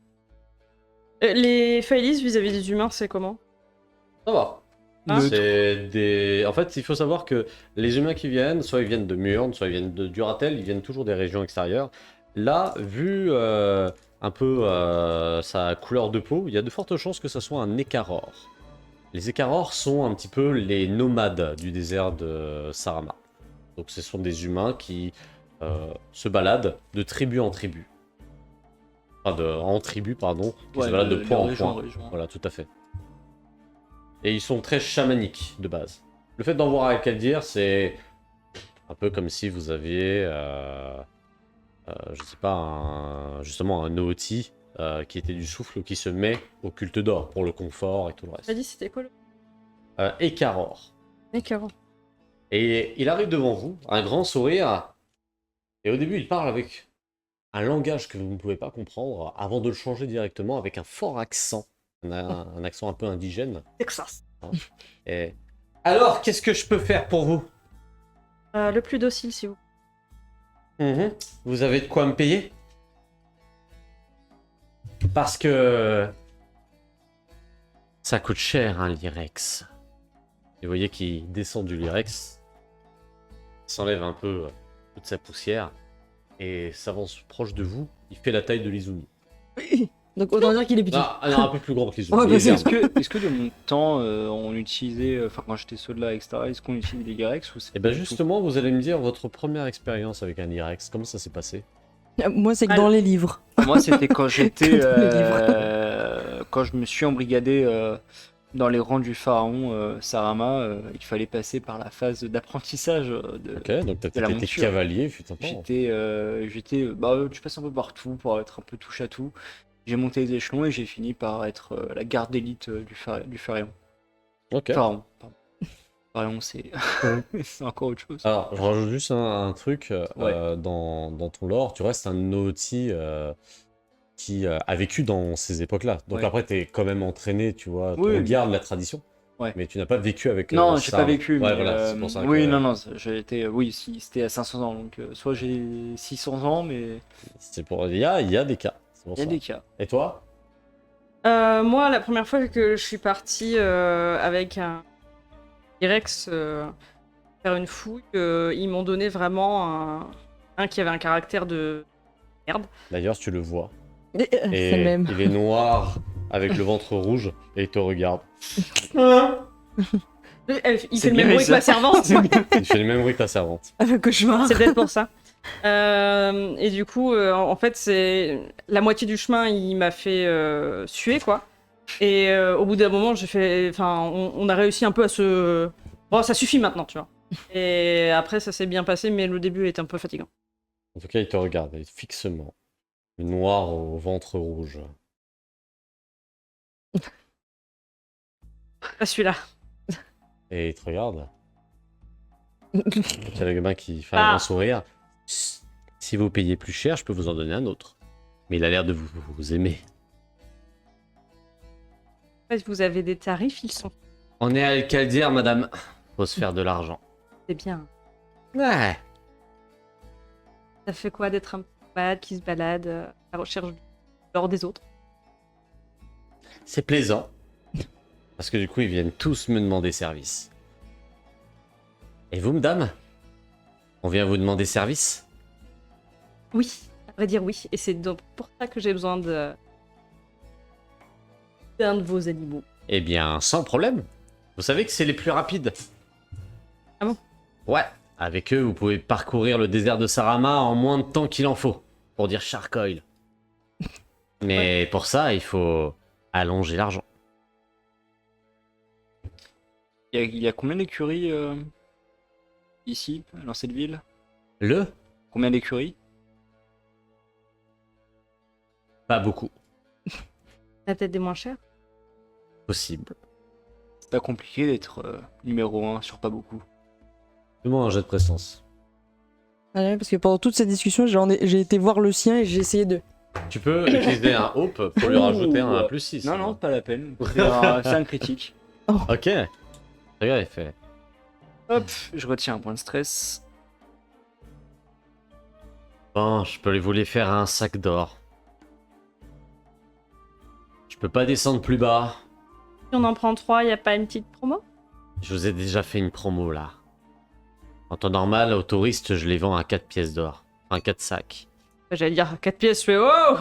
[SPEAKER 4] Les Faelis vis-à-vis des humains, c'est comment?
[SPEAKER 2] Ça va.
[SPEAKER 4] Ah.
[SPEAKER 2] C'est des... En fait, il faut savoir que les humains qui viennent, soit ils viennent de Murn, soit ils viennent de Duratel, ils viennent toujours des régions extérieures. Là, vu un peu sa couleur de peau, il y a de fortes chances que ça soit un Écaror. Les Écarors sont un petit peu les nomades du désert de Sarama. Donc ce sont des humains qui se baladent de tribu en tribu. Enfin, en tribu, pardon. Qui se baladent de point en point. Voilà, tout à fait. Et ils sont très chamaniques de base. Le fait d'en voir à Kaldir, c'est un peu comme si vous aviez, je sais pas, justement un Nooti qui était du souffle qui se met au culte d'or pour le confort et tout le
[SPEAKER 4] T'as
[SPEAKER 2] reste.
[SPEAKER 4] dit c'était quoi le
[SPEAKER 2] Écaror.
[SPEAKER 4] D'accord.
[SPEAKER 2] Et il arrive devant vous, un grand sourire, et au début il parle avec un langage que vous ne pouvez pas comprendre, avant de le changer directement avec un fort accent, un accent un peu indigène.
[SPEAKER 4] Texas.
[SPEAKER 2] Et... Alors, qu'est-ce que je peux faire pour vous?
[SPEAKER 4] Le plus docile, si vous.
[SPEAKER 2] Vous avez de quoi me payer? Parce que... ça coûte cher, un Lyrex. Et vous voyez qu'il descend du Lyrex, s'enlève un peu toute sa poussière, et s'avance proche de vous. Il fait la taille de l'Izumi.
[SPEAKER 3] Donc autant dire qu'il est petit.
[SPEAKER 2] Non, un peu plus grand que l'Izumi.
[SPEAKER 3] Ouais,
[SPEAKER 2] Il est
[SPEAKER 3] parce
[SPEAKER 2] énorme.
[SPEAKER 1] Est-ce que de mon temps, on utilisait, enfin quand j'étais soldat, etc., est-ce qu'on utilisait des Lyrex ou c'est
[SPEAKER 2] Et ben
[SPEAKER 1] pas du tout
[SPEAKER 2] justement, vous allez me dire votre première expérience avec un Lyrex. Comment ça s'est passé?
[SPEAKER 3] Moi, c'est que dans les livres.
[SPEAKER 1] Moi, c'était quand j'étais,
[SPEAKER 3] Comme dans les livres.
[SPEAKER 1] quand je me suis embrigadé dans les rangs du pharaon Sarama, il fallait passer par la phase d'apprentissage de.
[SPEAKER 2] Ok, donc t'as
[SPEAKER 1] de la
[SPEAKER 2] peut-être été
[SPEAKER 1] monture.
[SPEAKER 2] cavalier, fut un temps.
[SPEAKER 1] Tu passes un peu partout pour être un peu touche à tout. J'ai monté les échelons et j'ai fini par être la garde d'élite du pharaon.
[SPEAKER 2] Ok.
[SPEAKER 1] Pharaon, pardon. Pharaon, c'est c'est encore autre chose.
[SPEAKER 2] Alors, je rajoute juste un truc
[SPEAKER 1] Ouais.
[SPEAKER 2] dans ton lore. Tu restes un Noti qui a vécu dans ces époques-là. Donc
[SPEAKER 1] Ouais.
[SPEAKER 2] après, t'es quand même entraîné, tu vois.
[SPEAKER 1] Oui,
[SPEAKER 2] On garde la tradition.
[SPEAKER 1] Ouais.
[SPEAKER 2] Mais tu n'as pas vécu avec
[SPEAKER 1] Non, j'ai
[SPEAKER 2] ça.
[SPEAKER 1] pas vécu,
[SPEAKER 2] Ouais,
[SPEAKER 1] mais
[SPEAKER 2] voilà, c'est pour ça
[SPEAKER 1] oui,
[SPEAKER 2] que
[SPEAKER 1] non, non, j'ai été, oui, si, c'était à 500 ans, donc soit j'ai 600 ans, mais
[SPEAKER 2] c'est pour... Il y a des cas. C'est pour
[SPEAKER 1] il y a
[SPEAKER 2] ça.
[SPEAKER 1] des cas.
[SPEAKER 2] Et toi?
[SPEAKER 4] Moi, la première fois que je suis partie avec un Lyrex faire une fouille, ils m'ont donné vraiment un qui avait un caractère de merde.
[SPEAKER 2] D'ailleurs, tu le vois.
[SPEAKER 3] C'est
[SPEAKER 2] Et
[SPEAKER 3] le même.
[SPEAKER 2] il est noir avec le ventre rouge et il te regarde.
[SPEAKER 4] Il
[SPEAKER 1] C'est
[SPEAKER 4] fait le
[SPEAKER 1] bien,
[SPEAKER 4] même bruit que
[SPEAKER 1] ça.
[SPEAKER 4] ma servante.
[SPEAKER 2] Il fait le même bruit que ta servante.
[SPEAKER 3] Un cauchemar.
[SPEAKER 4] C'est peut-être pour ça. Et du coup, en fait, c'est la moitié du chemin, il m'a fait suer, quoi. Et au bout d'un moment, on a réussi un peu à se. Bon, ça suffit maintenant, tu vois. Et après, ça s'est bien passé, mais le début était un peu fatigant.
[SPEAKER 2] En tout cas, il te regarde fixement. Le noir au ventre rouge.
[SPEAKER 4] Pas celui-là.
[SPEAKER 2] Et il te regarde. Il y a le gamin qui fait un grand sourire. Si vous payez plus cher, je peux vous en donner un autre. Mais il a l'air de vous aimer.
[SPEAKER 4] En fait, vous avez des tarifs, ils sont.
[SPEAKER 2] On est à Alcaldière, madame. Faut se faire de l'argent.
[SPEAKER 4] C'est bien.
[SPEAKER 2] Ouais.
[SPEAKER 4] Ça fait quoi d'être un malade qui se balade à la recherche de l'or des autres?
[SPEAKER 2] C'est plaisant. Parce que du coup, ils viennent tous me demander service. Et vous, madame? On vient vous demander service?
[SPEAKER 4] Oui, à vrai dire oui. Et c'est donc pour ça que j'ai besoin d'un de vos animaux.
[SPEAKER 2] Eh bien, sans problème. Vous savez que c'est les plus rapides.
[SPEAKER 4] Ah bon?
[SPEAKER 2] Ouais. Avec eux, vous pouvez parcourir le désert de Sarama en moins de temps qu'il en faut. Pour dire Charcoil. Mais pour ça, il faut allonger l'argent.
[SPEAKER 1] Il y a combien d'écuries ici, dans cette ville?
[SPEAKER 2] Le?
[SPEAKER 1] Combien d'écuries?
[SPEAKER 2] Pas beaucoup.
[SPEAKER 4] La peut-être des moins chers?
[SPEAKER 2] Possible.
[SPEAKER 1] C'est pas compliqué d'être numéro 1 sur pas beaucoup.
[SPEAKER 2] Fais-moi un jet de prestance.
[SPEAKER 3] Ouais, parce que pendant toute cette discussion, j'ai été voir le sien et j'ai essayé de.
[SPEAKER 2] Tu peux utiliser un hope pour lui rajouter un plus 6.
[SPEAKER 1] Non, non, pas la peine. C'est un critique.
[SPEAKER 2] Ok. Regarde, il fait.
[SPEAKER 1] Hop, je retiens un point de stress.
[SPEAKER 2] Bon, je peux vous les faire un sac d'or. Je peux pas descendre plus bas.
[SPEAKER 4] Si on en prend 3, y a pas une petite promo?
[SPEAKER 2] Je vous ai déjà fait une promo là. En temps normal, aux touristes, je les vends à 4 pièces d'or. Enfin, 4 sacs.
[SPEAKER 4] J'allais dire 4 pièces, je fais oh!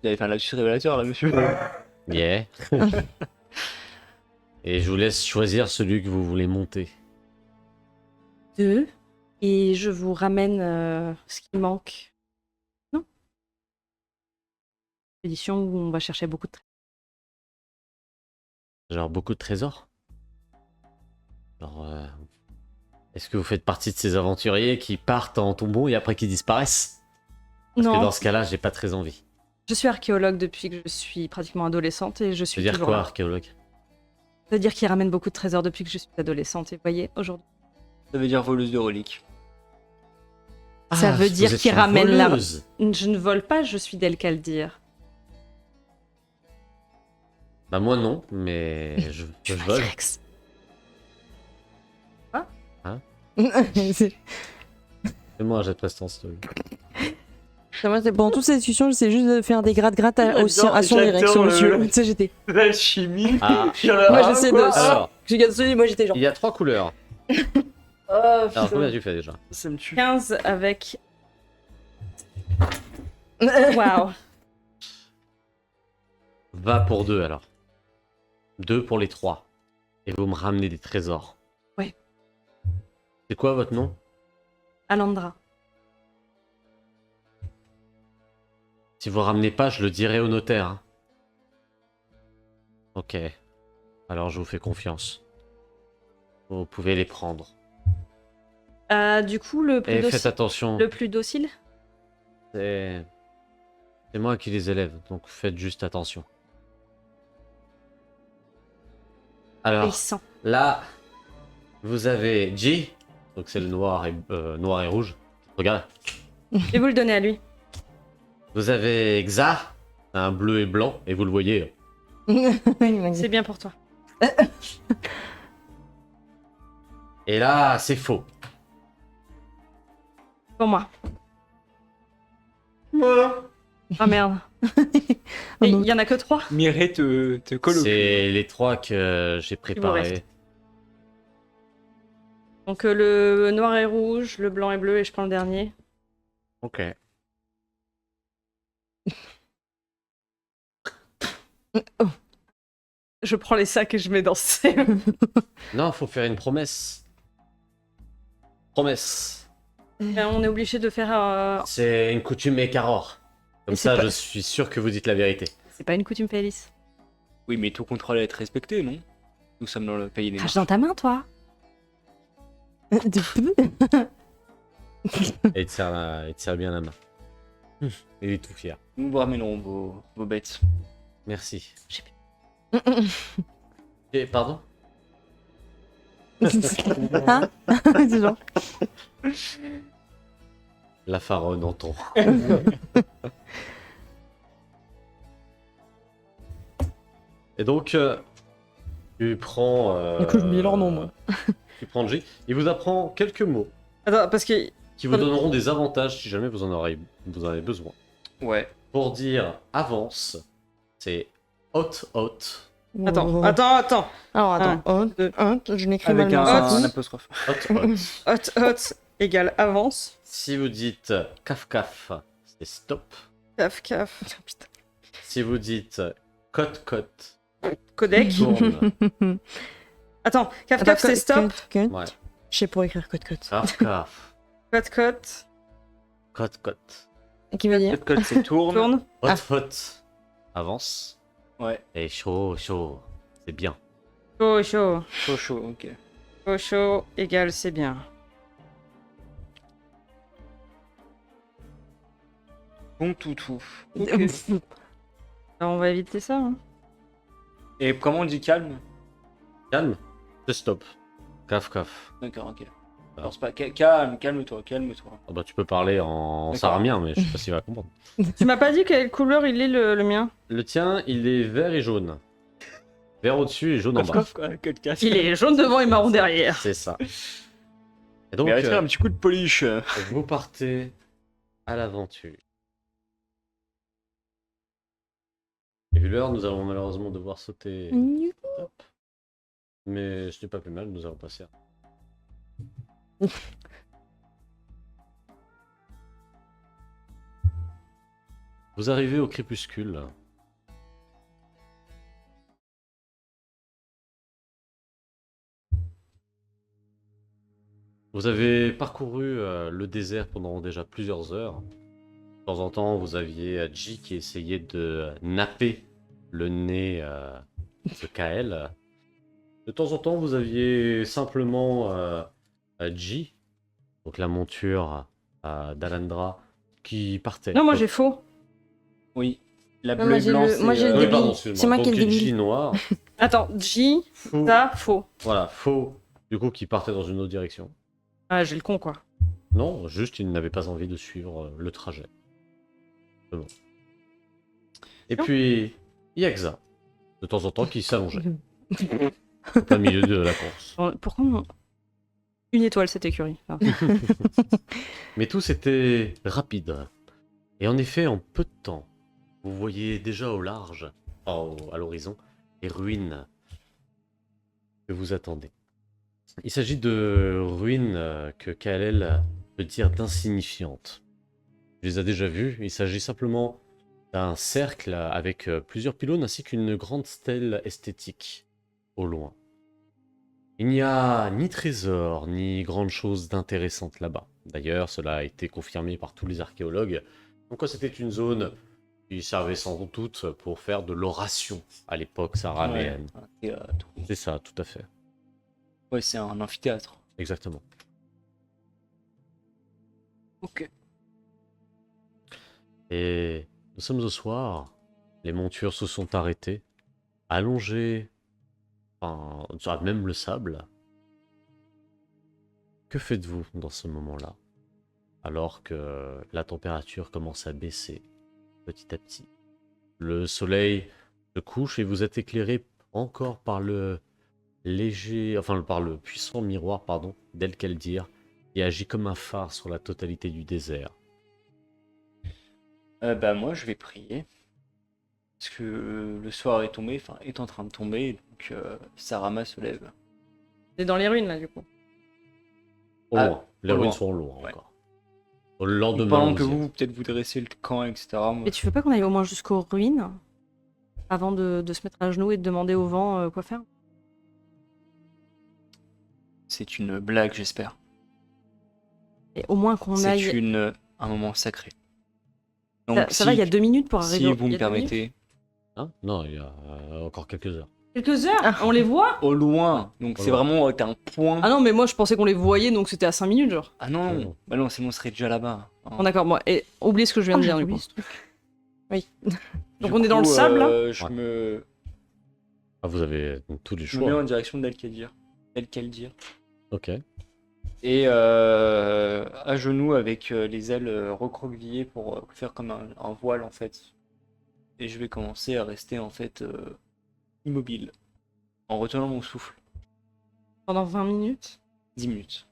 [SPEAKER 1] Il avait fait un lapsus révélateur là, monsieur.
[SPEAKER 2] Yeah. Et je vous laisse choisir celui que vous voulez monter.
[SPEAKER 4] 2. Et je vous ramène ce qui manque. Non? Édition où on va chercher beaucoup de traits.
[SPEAKER 2] Genre beaucoup de trésors. Alors, est-ce que vous faites partie de ces aventuriers qui partent en tombeau et après qui disparaissent? Parce que
[SPEAKER 4] Non,
[SPEAKER 2] dans ce cas-là, j'ai pas très envie.
[SPEAKER 4] je suis archéologue depuis que je suis pratiquement adolescente et je
[SPEAKER 2] Ça
[SPEAKER 4] suis
[SPEAKER 2] veut dire
[SPEAKER 4] toujours
[SPEAKER 2] quoi,
[SPEAKER 4] là.
[SPEAKER 2] archéologue?
[SPEAKER 4] Ça veut dire qu'il ramène beaucoup de trésors depuis que je suis adolescente. Et vous voyez, aujourd'hui.
[SPEAKER 1] Ça veut dire voleuse de reliques.
[SPEAKER 4] Ça veut
[SPEAKER 2] vous
[SPEAKER 4] dire
[SPEAKER 2] êtes
[SPEAKER 4] qu'il
[SPEAKER 2] une
[SPEAKER 4] ramène la-
[SPEAKER 2] voleuse.
[SPEAKER 4] Je ne vole pas, je suis d'El-Kaldir.
[SPEAKER 2] Bah moi non, mais je vole.
[SPEAKER 4] Rex.
[SPEAKER 3] C'est-
[SPEAKER 2] Fais-moi un jet de prestance. toi.
[SPEAKER 3] Moi, pendant toute cette discussion, j'essaie juste de faire des gratte-gratte à son
[SPEAKER 1] J'adore
[SPEAKER 3] Rex, au
[SPEAKER 1] le-
[SPEAKER 3] monsieur. Tu sais, j'étais.
[SPEAKER 1] L'alchimie.
[SPEAKER 2] Ah,
[SPEAKER 3] Moi, j'essaie de.
[SPEAKER 2] alors,
[SPEAKER 3] J'ai gagné, moi, j'étais genre.
[SPEAKER 2] il y a 3 couleurs.
[SPEAKER 1] Oh,
[SPEAKER 2] Alors
[SPEAKER 1] putain,
[SPEAKER 2] combien tu fais déjà?
[SPEAKER 1] ça me tue.
[SPEAKER 4] 15 avec. Waouh.
[SPEAKER 2] Va pour 2 alors. 2 pour les 3. Et vous me ramenez des trésors.
[SPEAKER 4] Ouais.
[SPEAKER 2] C'est quoi votre nom?
[SPEAKER 4] Alandra.
[SPEAKER 2] Si vous ramenez pas, je le dirai au notaire. Hein. Ok. Alors je vous fais confiance. Vous pouvez les prendre.
[SPEAKER 4] Du coup, le plus,
[SPEAKER 2] Et faites
[SPEAKER 4] docile,
[SPEAKER 2] attention.
[SPEAKER 4] le plus docile?
[SPEAKER 2] C'est moi qui les élève, donc faites juste attention. Alors,
[SPEAKER 4] Puissant.
[SPEAKER 2] là, vous avez G, donc c'est le noir et rouge. Regarde.
[SPEAKER 4] Je vais vous le donner à lui.
[SPEAKER 2] Vous avez Xa, un bleu et blanc, et vous le voyez.
[SPEAKER 4] C'est bien pour toi.
[SPEAKER 2] Et là, c'est faux.
[SPEAKER 4] Pour moi. Ah merde. Et il y en a que 3?
[SPEAKER 1] Mireille te colle au cul.
[SPEAKER 2] C'est les 3 que j'ai
[SPEAKER 4] vous
[SPEAKER 2] préparés.
[SPEAKER 4] reste. Donc le noir et rouge, le blanc et bleu, et je prends le dernier.
[SPEAKER 2] Ok.
[SPEAKER 4] Je prends les sacs et je mets dans ce...
[SPEAKER 2] Non, faut faire une promesse. Promesse.
[SPEAKER 4] Ben, on est obligé de faire.
[SPEAKER 2] C'est une coutume Écaror. Comme
[SPEAKER 4] Mais c'est
[SPEAKER 2] ça,
[SPEAKER 4] pas-
[SPEAKER 2] je suis sûr que vous dites la vérité.
[SPEAKER 4] C'est pas une coutume Félis.
[SPEAKER 1] Oui, mais tout contrôle à être respecté, non? Nous sommes dans le pays des
[SPEAKER 4] Crache
[SPEAKER 1] marches.
[SPEAKER 4] dans ta main, toi.
[SPEAKER 3] De peu.
[SPEAKER 2] Et il te serre bien la main. Il est tout fier.
[SPEAKER 1] Nous vous ramènerons vos bêtes.
[SPEAKER 2] Merci. Et pardon?
[SPEAKER 3] Hein C'est genre.
[SPEAKER 2] La pharaon entend. Et donc, tu prends.
[SPEAKER 3] Du coup, j'oublie leur nom, moi.
[SPEAKER 2] Tu prends J. Il vous apprend quelques mots
[SPEAKER 4] Attends, parce que.
[SPEAKER 2] qui vous donneront des avantages si jamais vous en avez besoin.
[SPEAKER 1] Ouais.
[SPEAKER 2] Pour dire avance, c'est hot.
[SPEAKER 4] Attends.
[SPEAKER 3] Alors, attends. Je n'écris
[SPEAKER 1] Avec
[SPEAKER 3] mal
[SPEAKER 1] un
[SPEAKER 3] mon
[SPEAKER 1] apostrophe.
[SPEAKER 2] Hot.
[SPEAKER 4] Hot égale avance.
[SPEAKER 2] Si vous dites caf, c'est stop.
[SPEAKER 4] Caf. Putain.
[SPEAKER 2] Si vous dites cote,
[SPEAKER 4] Codec.
[SPEAKER 2] tourne.
[SPEAKER 4] Attends, caf, c'est stop.
[SPEAKER 3] Cut.
[SPEAKER 2] Ouais.
[SPEAKER 3] Je sais pour écrire code.
[SPEAKER 2] Caf.
[SPEAKER 4] Cote.
[SPEAKER 3] Qui veut dire
[SPEAKER 1] Cette code, c'est tourne.
[SPEAKER 4] Tourne.
[SPEAKER 2] Hot. Avance.
[SPEAKER 1] Ouais.
[SPEAKER 2] Et chaud. C'est bien.
[SPEAKER 4] Chaud.
[SPEAKER 1] Chaud, ok.
[SPEAKER 4] Chaud égale c'est bien.
[SPEAKER 1] Bon toutou.
[SPEAKER 4] Alors on va éviter ça. Hein.
[SPEAKER 1] Et comment on dit calme?
[SPEAKER 2] Calme. C'est stop. Caf.
[SPEAKER 1] D'accord, ok.
[SPEAKER 2] Ah.
[SPEAKER 1] Alors c'est pas calme-toi.
[SPEAKER 2] Ah bah tu peux parler en
[SPEAKER 1] D'accord.
[SPEAKER 2] saramien, mais je sais pas s'il va comprendre.
[SPEAKER 4] Tu m'as pas dit quelle couleur il est le mien.
[SPEAKER 2] Le tien, il est vert et jaune. Vert au-dessus et jaune en bas.
[SPEAKER 1] Coff, quoi, que de casse.
[SPEAKER 4] Il est jaune devant et marron derrière.
[SPEAKER 2] C'est ça. Et donc,
[SPEAKER 1] Mériterait un petit coup de polish.
[SPEAKER 2] vous partez à l'aventure. Et vu l'heure, nous allons malheureusement devoir sauter. Hop. Mais ce n'est pas plus mal, nous allons passer. Vous arrivez au crépuscule. Vous avez parcouru le désert pendant déjà plusieurs heures. De temps en temps, vous aviez Ji qui essayait de napper le nez de Kael. De temps en temps, vous aviez simplement Ji, donc la monture d'Alandra, qui partait.
[SPEAKER 4] Non, moi j'ai faux.
[SPEAKER 1] Oui. La
[SPEAKER 3] Non,
[SPEAKER 1] bleue
[SPEAKER 3] moi,
[SPEAKER 1] et
[SPEAKER 3] j'ai
[SPEAKER 1] blanc,
[SPEAKER 3] le- moi, j'ai
[SPEAKER 1] c'est...
[SPEAKER 3] le
[SPEAKER 2] Oui,
[SPEAKER 3] débile.
[SPEAKER 2] pardon, excuse-moi.
[SPEAKER 3] C'est moi qui ai
[SPEAKER 2] Donc,
[SPEAKER 3] le débile.
[SPEAKER 2] Ji noir,
[SPEAKER 4] Attends, J,
[SPEAKER 2] faux,
[SPEAKER 4] ça, faux.
[SPEAKER 2] voilà, faux, du coup, qui partait dans une autre direction.
[SPEAKER 4] Ah, j'ai le con quoi.
[SPEAKER 2] Non, juste, il n'avait pas envie de suivre le trajet. C'est bon. Et
[SPEAKER 4] Non.
[SPEAKER 2] puis, Yaxa, de temps en temps, qui s'allongeait au plein milieu de la course.
[SPEAKER 4] Pourquoi une étoile cette écurie? Enfin,
[SPEAKER 2] Mais tout c'était rapide. Et en effet, en peu de temps, vous voyez déjà au large, à l'horizon, les ruines que vous attendez. Il s'agit de ruines que Kalel peut dire d'insignifiantes. Tu les as déjà vues. Il s'agit simplement d'un cercle avec plusieurs pylônes ainsi qu'une grande stèle esthétique au loin. Il n'y a ni trésor, ni grande chose d'intéressante là-bas. D'ailleurs, cela a été confirmé par tous les archéologues. Donc c'était une zone qui servait sans doute pour faire de l'oration à l'époque saraméenne.
[SPEAKER 1] un théâtre.
[SPEAKER 2] C'est ça, tout à fait.
[SPEAKER 1] Ouais, c'est un amphithéâtre.
[SPEAKER 2] Exactement.
[SPEAKER 1] Ok.
[SPEAKER 2] Et nous sommes au soir. Les montures se sont arrêtées, allongées, sur même le sable. Que faites-vous dans ce moment-là, alors que la température commence à baisser petit à petit? Le soleil se couche et vous êtes éclairé encore par le par le puissant miroir, d'El-Keldir, qui agit comme un phare sur la totalité du désert.
[SPEAKER 1] Bah moi, je vais prier. Parce que le soir est tombé, enfin, est en train de tomber, donc Sarama se lève.
[SPEAKER 4] on est dans les ruines là du coup.
[SPEAKER 2] Au
[SPEAKER 1] Ah,
[SPEAKER 2] loin. Les
[SPEAKER 1] au
[SPEAKER 2] ruines
[SPEAKER 1] loin.
[SPEAKER 2] sont loin
[SPEAKER 1] Ouais.
[SPEAKER 2] encore. Au lendemain,
[SPEAKER 1] Pendant que
[SPEAKER 2] vous y
[SPEAKER 1] vous,
[SPEAKER 2] êtes.
[SPEAKER 1] peut-être vous dressez le camp, etc. Moi,
[SPEAKER 4] Et tu veux pas qu'on aille au moins jusqu'aux ruines avant de se mettre à genoux et de demander au vent quoi faire?
[SPEAKER 1] c'est une blague, j'espère.
[SPEAKER 4] Et au moins qu'on
[SPEAKER 1] C'est
[SPEAKER 4] aille.
[SPEAKER 1] un moment sacré.
[SPEAKER 4] Ça,
[SPEAKER 1] Donc,
[SPEAKER 4] ça va, il y a 2 minutes pour arriver.
[SPEAKER 1] si
[SPEAKER 4] au-
[SPEAKER 1] vous
[SPEAKER 4] il y
[SPEAKER 1] me
[SPEAKER 4] a 2 minutes.
[SPEAKER 1] permettez,
[SPEAKER 2] Hein? Non, il y a encore quelques heures.
[SPEAKER 4] Quelques heures,
[SPEAKER 3] Ah.
[SPEAKER 4] on les voit.
[SPEAKER 1] au loin, donc
[SPEAKER 2] Au
[SPEAKER 1] c'est
[SPEAKER 2] loin.
[SPEAKER 1] vraiment t'as un point.
[SPEAKER 4] Ah non, mais moi je pensais qu'on les voyait, donc c'était à 5 minutes, genre.
[SPEAKER 1] Ah non,
[SPEAKER 2] Non.
[SPEAKER 1] bah non, sinon on serait déjà là-bas.
[SPEAKER 4] Bon, d'accord, moi. Et oublie ce que je viens de dire,
[SPEAKER 3] j'ai
[SPEAKER 4] du
[SPEAKER 3] oublié
[SPEAKER 4] coup.
[SPEAKER 3] ce truc.
[SPEAKER 4] Donc on est dans le sable, là
[SPEAKER 1] Je
[SPEAKER 2] Ouais.
[SPEAKER 1] me
[SPEAKER 2] Ah, vous avez tous les
[SPEAKER 1] je me mets
[SPEAKER 2] choix.
[SPEAKER 1] en direction d'El-Kadir. El-Kaldir.
[SPEAKER 2] Ok.
[SPEAKER 1] Et à genoux avec les ailes recroquevillées pour faire comme un voile en fait. Et je vais commencer à rester en fait immobile en retenant mon souffle.
[SPEAKER 4] pendant 20 minutes.
[SPEAKER 1] 10 minutes.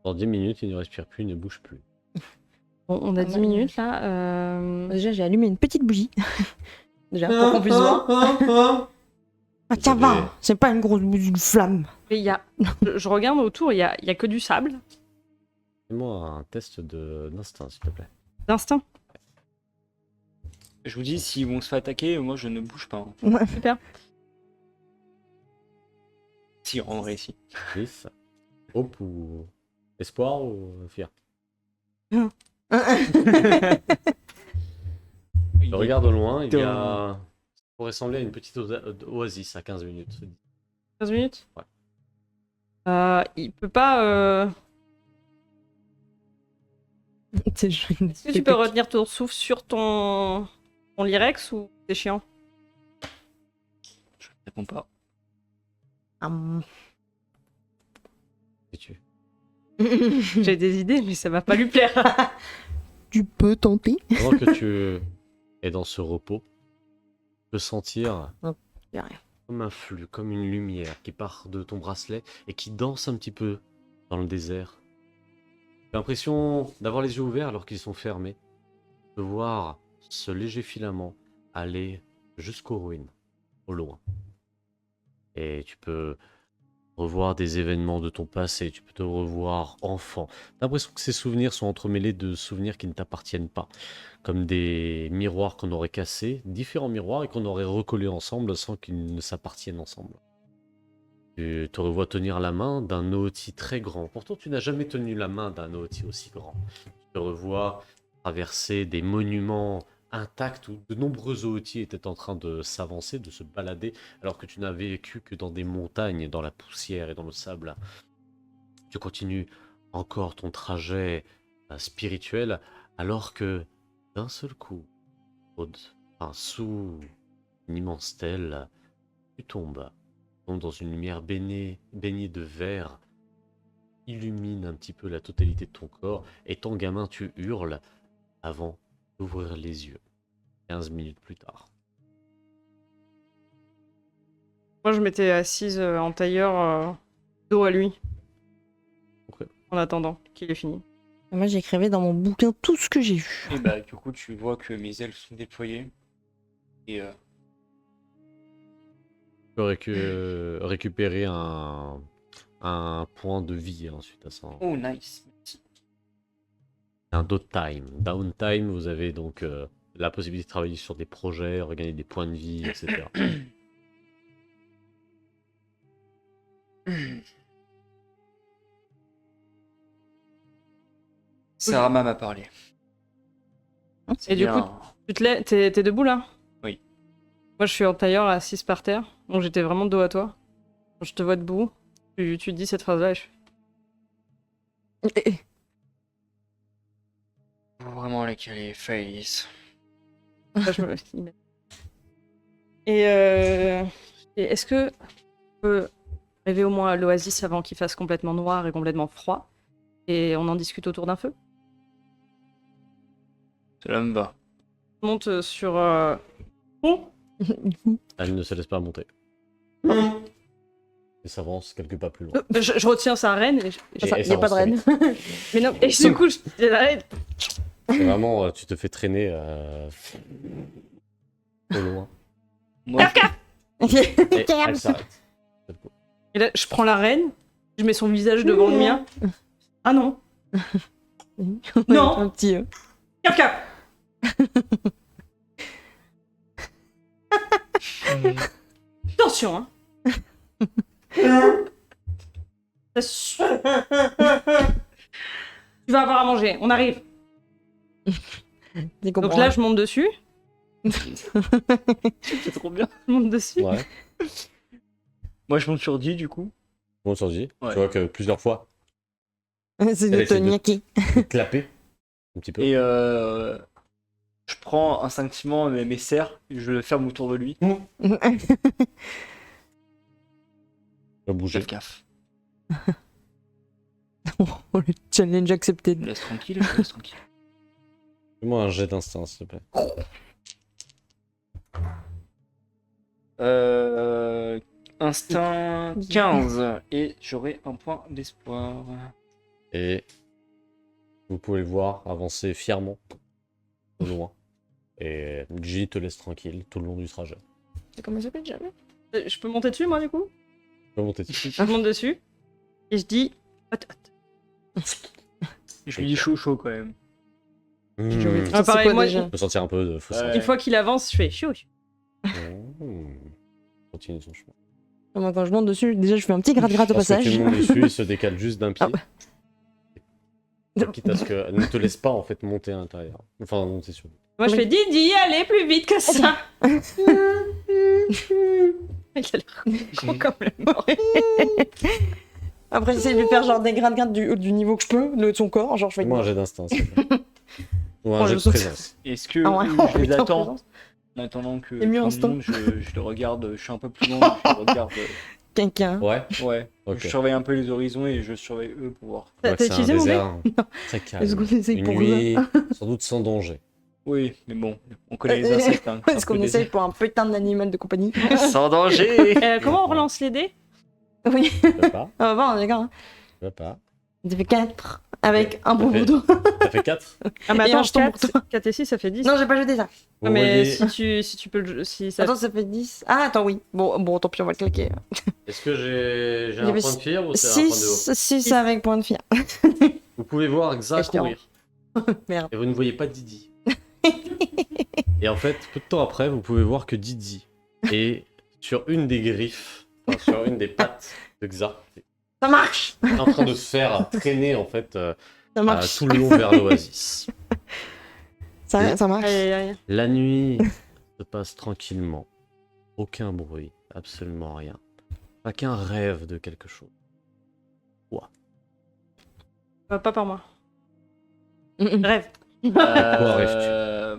[SPEAKER 2] Dans 10 minutes, il ne respire plus, il ne bouge plus.
[SPEAKER 4] Bon, on a
[SPEAKER 3] Ah,
[SPEAKER 4] 10
[SPEAKER 3] ouais.
[SPEAKER 4] minutes là.
[SPEAKER 3] Déjà, j'ai allumé une petite bougie. Déjà, pour qu'on puisse voir. Ah, tiens,
[SPEAKER 2] Vous
[SPEAKER 3] va,
[SPEAKER 2] avez-
[SPEAKER 3] c'est pas une grosse bougie de flamme.
[SPEAKER 4] Et il y a. Je regarde autour, il y a que du sable.
[SPEAKER 2] Fais-moi un test d'instinct, s'il te plaît.
[SPEAKER 4] D'instinct.
[SPEAKER 1] Je vous dis, s'ils vont se faire attaquer, moi je ne bouge pas. Hein.
[SPEAKER 4] Super.
[SPEAKER 1] Si on réussit.
[SPEAKER 2] 10. Hope ou espoir ou fier? Je regarde au loin, il y a... Ça pourrait ressembler à une petite oasis à 15 minutes.
[SPEAKER 4] 15 minutes.
[SPEAKER 2] Ouais.
[SPEAKER 4] Il peut pas. Est-ce que tu peux retenir ton souffle sur ton Lyrex ou c'est chiant?
[SPEAKER 1] Je ne réponds pas.
[SPEAKER 2] Et tu...
[SPEAKER 4] J'ai des idées, mais ça va pas lui plaire.
[SPEAKER 3] Tu peux tenter.
[SPEAKER 2] Pendant que tu es dans ce repos, tu peux sentir
[SPEAKER 3] y a rien.
[SPEAKER 2] comme un flux, comme une lumière qui part de ton bracelet et qui danse un petit peu dans le désert. J'ai l'impression d'avoir les yeux ouverts alors qu'ils sont fermés, de voir ce léger filament aller jusqu'aux ruines, au loin. Et tu peux revoir des événements de ton passé, tu peux te revoir enfant. T'as l'impression que ces souvenirs sont entremêlés de souvenirs qui ne t'appartiennent pas, comme des miroirs qu'on aurait cassés, différents miroirs, et qu'on aurait recollés ensemble sans qu'ils ne s'appartiennent ensemble. Tu te revois tenir la main d'un Ooti très grand. Pourtant, tu n'as jamais tenu la main d'un Ooti aussi grand. Tu te revois traverser des monuments intacts où de nombreux Ooti étaient en train de s'avancer, de se balader, alors que tu n'as vécu que dans des montagnes, dans la poussière et dans le sable. Tu continues encore ton trajet spirituel, alors que d'un seul coup, sous une immense stèle, tu tombes dans une lumière baignée de verre, illumine un petit peu la totalité de ton corps, et ton gamin, tu hurles avant d'ouvrir les yeux. 15 minutes plus tard.
[SPEAKER 4] Moi, je m'étais assise en tailleur, dos à lui.
[SPEAKER 2] Ok.
[SPEAKER 4] En attendant qu'il ait fini.
[SPEAKER 3] Moi, j'ai écrivé dans mon bouquin tout ce que j'ai vu.
[SPEAKER 1] Et bah du coup tu vois que mes ailes sont déployées. Et
[SPEAKER 2] Tu peux récupérer un point de vie ensuite à ça.
[SPEAKER 1] oh nice. Merci.
[SPEAKER 2] Un downtime. Downtime, vous avez donc la possibilité de travailler sur des projets, regagner des points de vie, etc.
[SPEAKER 1] Sarama m'a parlé. C'est
[SPEAKER 4] Et du
[SPEAKER 1] bien.
[SPEAKER 4] coup, tu te lèves, t'es debout là?
[SPEAKER 1] Oui.
[SPEAKER 4] Moi, je suis en tailleur assise par terre, donc j'étais vraiment dos à toi. Quand je te vois debout, tu dis cette phrase-là et je fais,
[SPEAKER 1] Faut vraiment laquelle est face.
[SPEAKER 4] ah, je me- Et est-ce que on peut arriver au moins à l'oasis avant qu'il fasse complètement noir et complètement froid? Et on en discute autour d'un feu?
[SPEAKER 1] Cela me va.
[SPEAKER 4] Je monte sur... Oh,
[SPEAKER 2] Elle ne se laisse pas monter. Et s'avance quelques pas plus loin.
[SPEAKER 4] je retiens sa reine et,
[SPEAKER 2] Et
[SPEAKER 3] Il n'y a pas de reine.
[SPEAKER 4] Mais non, et du coup, je dis la reine.
[SPEAKER 2] C'est vraiment, tu te fais traîner au loin.
[SPEAKER 1] Moi,
[SPEAKER 2] Et elle s'arrête.
[SPEAKER 4] Et là, je prends la reine, je mets son visage devant le mien. Ah non, Non.
[SPEAKER 3] Un petit.
[SPEAKER 4] Kafka. Attention, hein. Ça Tu vas avoir à manger, on arrive.
[SPEAKER 3] Tu
[SPEAKER 4] Donc
[SPEAKER 3] comprends,
[SPEAKER 4] là,
[SPEAKER 3] hein.
[SPEAKER 4] je monte dessus.
[SPEAKER 1] C'est trop bien.
[SPEAKER 4] Je monte dessus.
[SPEAKER 2] Ouais.
[SPEAKER 1] Moi, je monte sur 10 du coup.
[SPEAKER 2] Bon, surgi.
[SPEAKER 1] Ouais.
[SPEAKER 2] Tu vois que plusieurs fois,
[SPEAKER 3] C'est
[SPEAKER 2] Elle
[SPEAKER 3] de te
[SPEAKER 2] essaie de-
[SPEAKER 3] niaquer.
[SPEAKER 2] clapper un petit peu.
[SPEAKER 1] Et je prends instinctivement mes serres, et je le ferme autour de lui.
[SPEAKER 2] Il va bouger.
[SPEAKER 1] Fais gaffe.
[SPEAKER 3] Oh, le challenge accepté.
[SPEAKER 1] Je laisse tranquille, je laisse tranquille.
[SPEAKER 2] Fais-moi un jet d'instinct, s'il te plaît.
[SPEAKER 1] Instinct 15 et j'aurai un point d'espoir.
[SPEAKER 2] Et vous pouvez le voir avancer fièrement au loin. Et G te laisse tranquille tout le long du trajet.
[SPEAKER 3] Comment ça s'appelle jamais?
[SPEAKER 4] Je peux monter dessus, moi, du coup?
[SPEAKER 2] Tu peux monter dessus.
[SPEAKER 4] Je monte dessus. Et je dis... Hot, hot.
[SPEAKER 1] Je lui dis chaud chaud quand même.
[SPEAKER 2] Mmh.
[SPEAKER 3] Ça, c'est
[SPEAKER 4] pareil,
[SPEAKER 3] quoi,
[SPEAKER 4] moi,
[SPEAKER 3] déjà?
[SPEAKER 2] On peut sentir un peu de faux
[SPEAKER 1] Ouais.
[SPEAKER 4] Une fois qu'il avance, je fais chaud.
[SPEAKER 2] Continue son chemin.
[SPEAKER 3] Moi, quand je monte dessus, déjà, je fais un petit gratte-gratte au
[SPEAKER 2] Parce que
[SPEAKER 3] passage.
[SPEAKER 2] tu montes dessus, il se décale juste d'un pied.
[SPEAKER 3] Ah.
[SPEAKER 2] Quitte à ce que ne te laisse pas en fait monter à l'intérieur. Enfin, monter sur lui.
[SPEAKER 4] Moi, je
[SPEAKER 3] Oui.
[SPEAKER 4] fais Didi, allez plus vite que ça. Il a l'air con comme le mort.
[SPEAKER 3] Après, j'essaie de lui faire genre des gratte-gratte du niveau que je peux, de son corps. Genre, je fais.
[SPEAKER 2] Moi, un jet d'instinct, s'il te plaît. Ou un
[SPEAKER 3] Oh,
[SPEAKER 2] jet
[SPEAKER 3] je
[SPEAKER 2] de
[SPEAKER 3] saute.
[SPEAKER 2] présence.
[SPEAKER 1] Est-ce que
[SPEAKER 3] Ah ouais.
[SPEAKER 1] je les
[SPEAKER 3] Putain,
[SPEAKER 1] attends
[SPEAKER 3] présence.
[SPEAKER 1] en attendant que
[SPEAKER 3] C'est mieux
[SPEAKER 1] tout le
[SPEAKER 3] instinct.
[SPEAKER 1] monde, je le regarde, je suis un peu plus loin, je le regarde.
[SPEAKER 3] Quelqu'un.
[SPEAKER 2] Ouais.
[SPEAKER 1] Ouais,
[SPEAKER 2] Ok.
[SPEAKER 1] je surveille un peu les horizons et je surveille eux pour voir.
[SPEAKER 2] Ouais,
[SPEAKER 4] T'as
[SPEAKER 2] c'est un
[SPEAKER 4] utilisé mon dé?
[SPEAKER 2] désert très
[SPEAKER 3] Est-ce
[SPEAKER 2] calme.
[SPEAKER 3] qu'on essaye
[SPEAKER 2] Une
[SPEAKER 3] pour
[SPEAKER 2] nuit, sans doute sans danger.
[SPEAKER 1] Oui, mais bon, on connaît les insectes. Hein, c'est un
[SPEAKER 3] Est-ce
[SPEAKER 1] peu
[SPEAKER 3] qu'on
[SPEAKER 1] des-
[SPEAKER 3] essaye pour un putain d'animal de compagnie?
[SPEAKER 1] Sans danger.
[SPEAKER 4] Comment on relance les dés?
[SPEAKER 3] Oui.
[SPEAKER 2] Tu vas pas.
[SPEAKER 3] Ah bah, d'accord. Hein.
[SPEAKER 2] Tu vas pas.
[SPEAKER 3] Ça fait 4 avec un bon
[SPEAKER 2] fait-
[SPEAKER 3] boudou.
[SPEAKER 2] T'as fait 4.
[SPEAKER 4] Ah, mais
[SPEAKER 3] Et
[SPEAKER 4] attends,
[SPEAKER 3] un jeton pour
[SPEAKER 4] 4 et 6, ça fait 10.
[SPEAKER 3] Non, j'ai pas jeté ça.
[SPEAKER 4] Ah, mais si tu peux le... Si ça...
[SPEAKER 3] Attends, ça fait 10. Ah, attends, oui. Bon, tant pis, on va le claquer.
[SPEAKER 2] Est-ce que j'ai
[SPEAKER 3] Il y
[SPEAKER 2] un
[SPEAKER 3] avait
[SPEAKER 2] point de fièvre ou c'est un point de haut
[SPEAKER 3] 6 avec point de fier.
[SPEAKER 2] Vous pouvez voir Xa
[SPEAKER 3] Et je t'ai
[SPEAKER 2] courir.
[SPEAKER 3] Merde.
[SPEAKER 2] Et vous ne voyez pas Didi. Et en fait, peu de temps après, vous pouvez voir que Didi est sur une des griffes, enfin, sur une des pattes de Xa,
[SPEAKER 3] Ça marche.
[SPEAKER 2] en train de se faire traîner en fait
[SPEAKER 3] Ça marche.
[SPEAKER 2] tout le long vers l'oasis.
[SPEAKER 3] Ça marche.
[SPEAKER 4] Aïe, aïe, aïe.
[SPEAKER 2] La nuit se passe tranquillement. Aucun bruit, absolument rien. Pas qu'un rêve de quelque chose.
[SPEAKER 4] Pas par moi.
[SPEAKER 3] Mm-mm.
[SPEAKER 4] Rêve.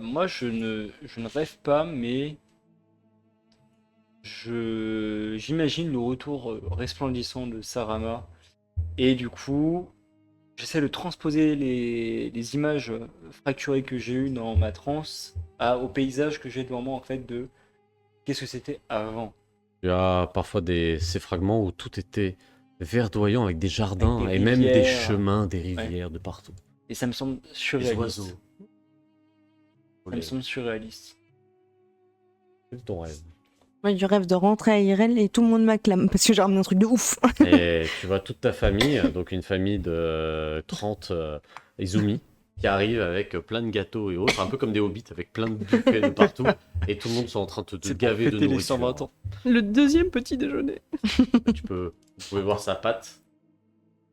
[SPEAKER 1] Moi, je ne rêve pas, mais j'imagine le retour resplendissant de Sarama. Et du coup, j'essaie de transposer les images fracturées que j'ai eues dans ma transe au paysage que j'ai devant moi, en fait, de qu'est-ce que c'était avant.
[SPEAKER 2] Il y a parfois ces fragments où tout était verdoyant avec des jardins
[SPEAKER 1] Avec des
[SPEAKER 2] et même des
[SPEAKER 1] rivières.
[SPEAKER 2] chemins, des rivières de partout.
[SPEAKER 1] Et ça me semble
[SPEAKER 2] Des
[SPEAKER 1] surréaliste.
[SPEAKER 2] oiseaux.
[SPEAKER 1] Ça me semble surréaliste.
[SPEAKER 2] C'est ton rêve.
[SPEAKER 3] Moi, je rêve de rentrer à IRL et tout le monde m'acclame parce que j'ai ramené un truc de ouf.
[SPEAKER 2] Et tu vois toute ta famille, donc une famille de 30 Izumi, qui arrive avec plein de gâteaux et autres, un peu comme des hobbits avec plein de buffets de partout, et tout le monde sont en train de te
[SPEAKER 1] C'est pour
[SPEAKER 2] gaver de
[SPEAKER 1] fêter les
[SPEAKER 2] nourriture.
[SPEAKER 1] 120 ans.
[SPEAKER 4] Le deuxième petit déjeuner.
[SPEAKER 2] Vous pouvez voir sa patte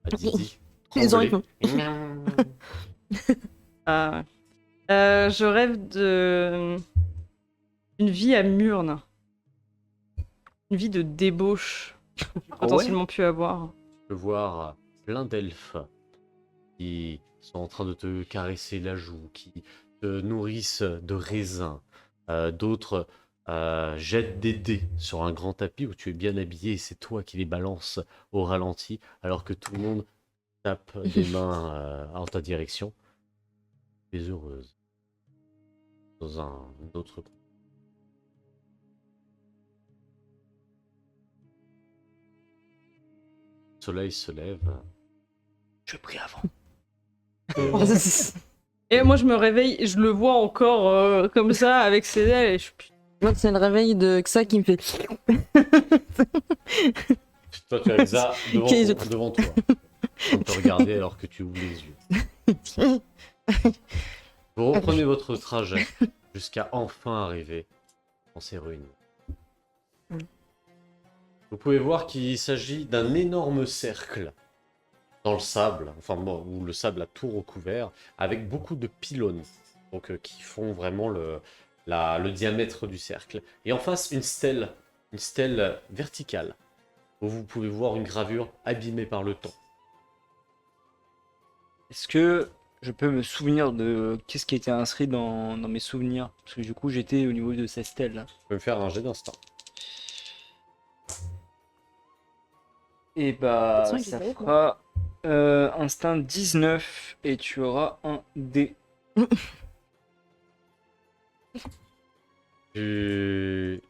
[SPEAKER 2] à Didi.
[SPEAKER 3] Les
[SPEAKER 2] trembler.
[SPEAKER 3] oreilles
[SPEAKER 4] Ah, ouais. Je rêve d'une vie à Murne. Une vie de débauche. que j'ai potentiellement pu avoir.
[SPEAKER 2] Tu peux voir plein d'elfes qui sont en train de te caresser la joue, qui te nourrissent de raisins. D'autres jettent des dés sur un grand tapis où tu es bien habillé et c'est toi qui les balances au ralenti alors que tout le monde tape des mains en ta direction. Tu es heureuse. Dans un autre... Le soleil se lève.
[SPEAKER 1] Je prie avant.
[SPEAKER 4] Et moi, je me réveille et je le vois encore comme ça, avec ses ailes. Et je...
[SPEAKER 3] Moi, c'est le réveil de Xa qui me fait.
[SPEAKER 2] Toi, tu as Xa
[SPEAKER 3] Ok,
[SPEAKER 2] devant toi. En te regarder alors que tu ouvres les yeux. Vous reprenez votre trajet jusqu'à enfin arriver dans ces ruines. Vous pouvez voir qu'il s'agit d'un énorme cercle dans le sable, enfin bon, où le sable a tout recouvert, avec beaucoup de pylônes, donc qui font vraiment le diamètre du cercle. Et en face, une stèle verticale, où vous pouvez voir une gravure abîmée par le temps.
[SPEAKER 1] Est-ce que je peux me souvenir de qu'est-ce qui a été inscrit dans mes souvenirs? Parce que du coup, j'étais au niveau de cette stèle là.
[SPEAKER 2] Vous pouvez me faire un jet d'instinct.
[SPEAKER 1] Et bah,
[SPEAKER 3] C'est vrai qu'il
[SPEAKER 1] ça
[SPEAKER 3] fallait,
[SPEAKER 1] fera instinct 19 et tu auras un dé.
[SPEAKER 2] Je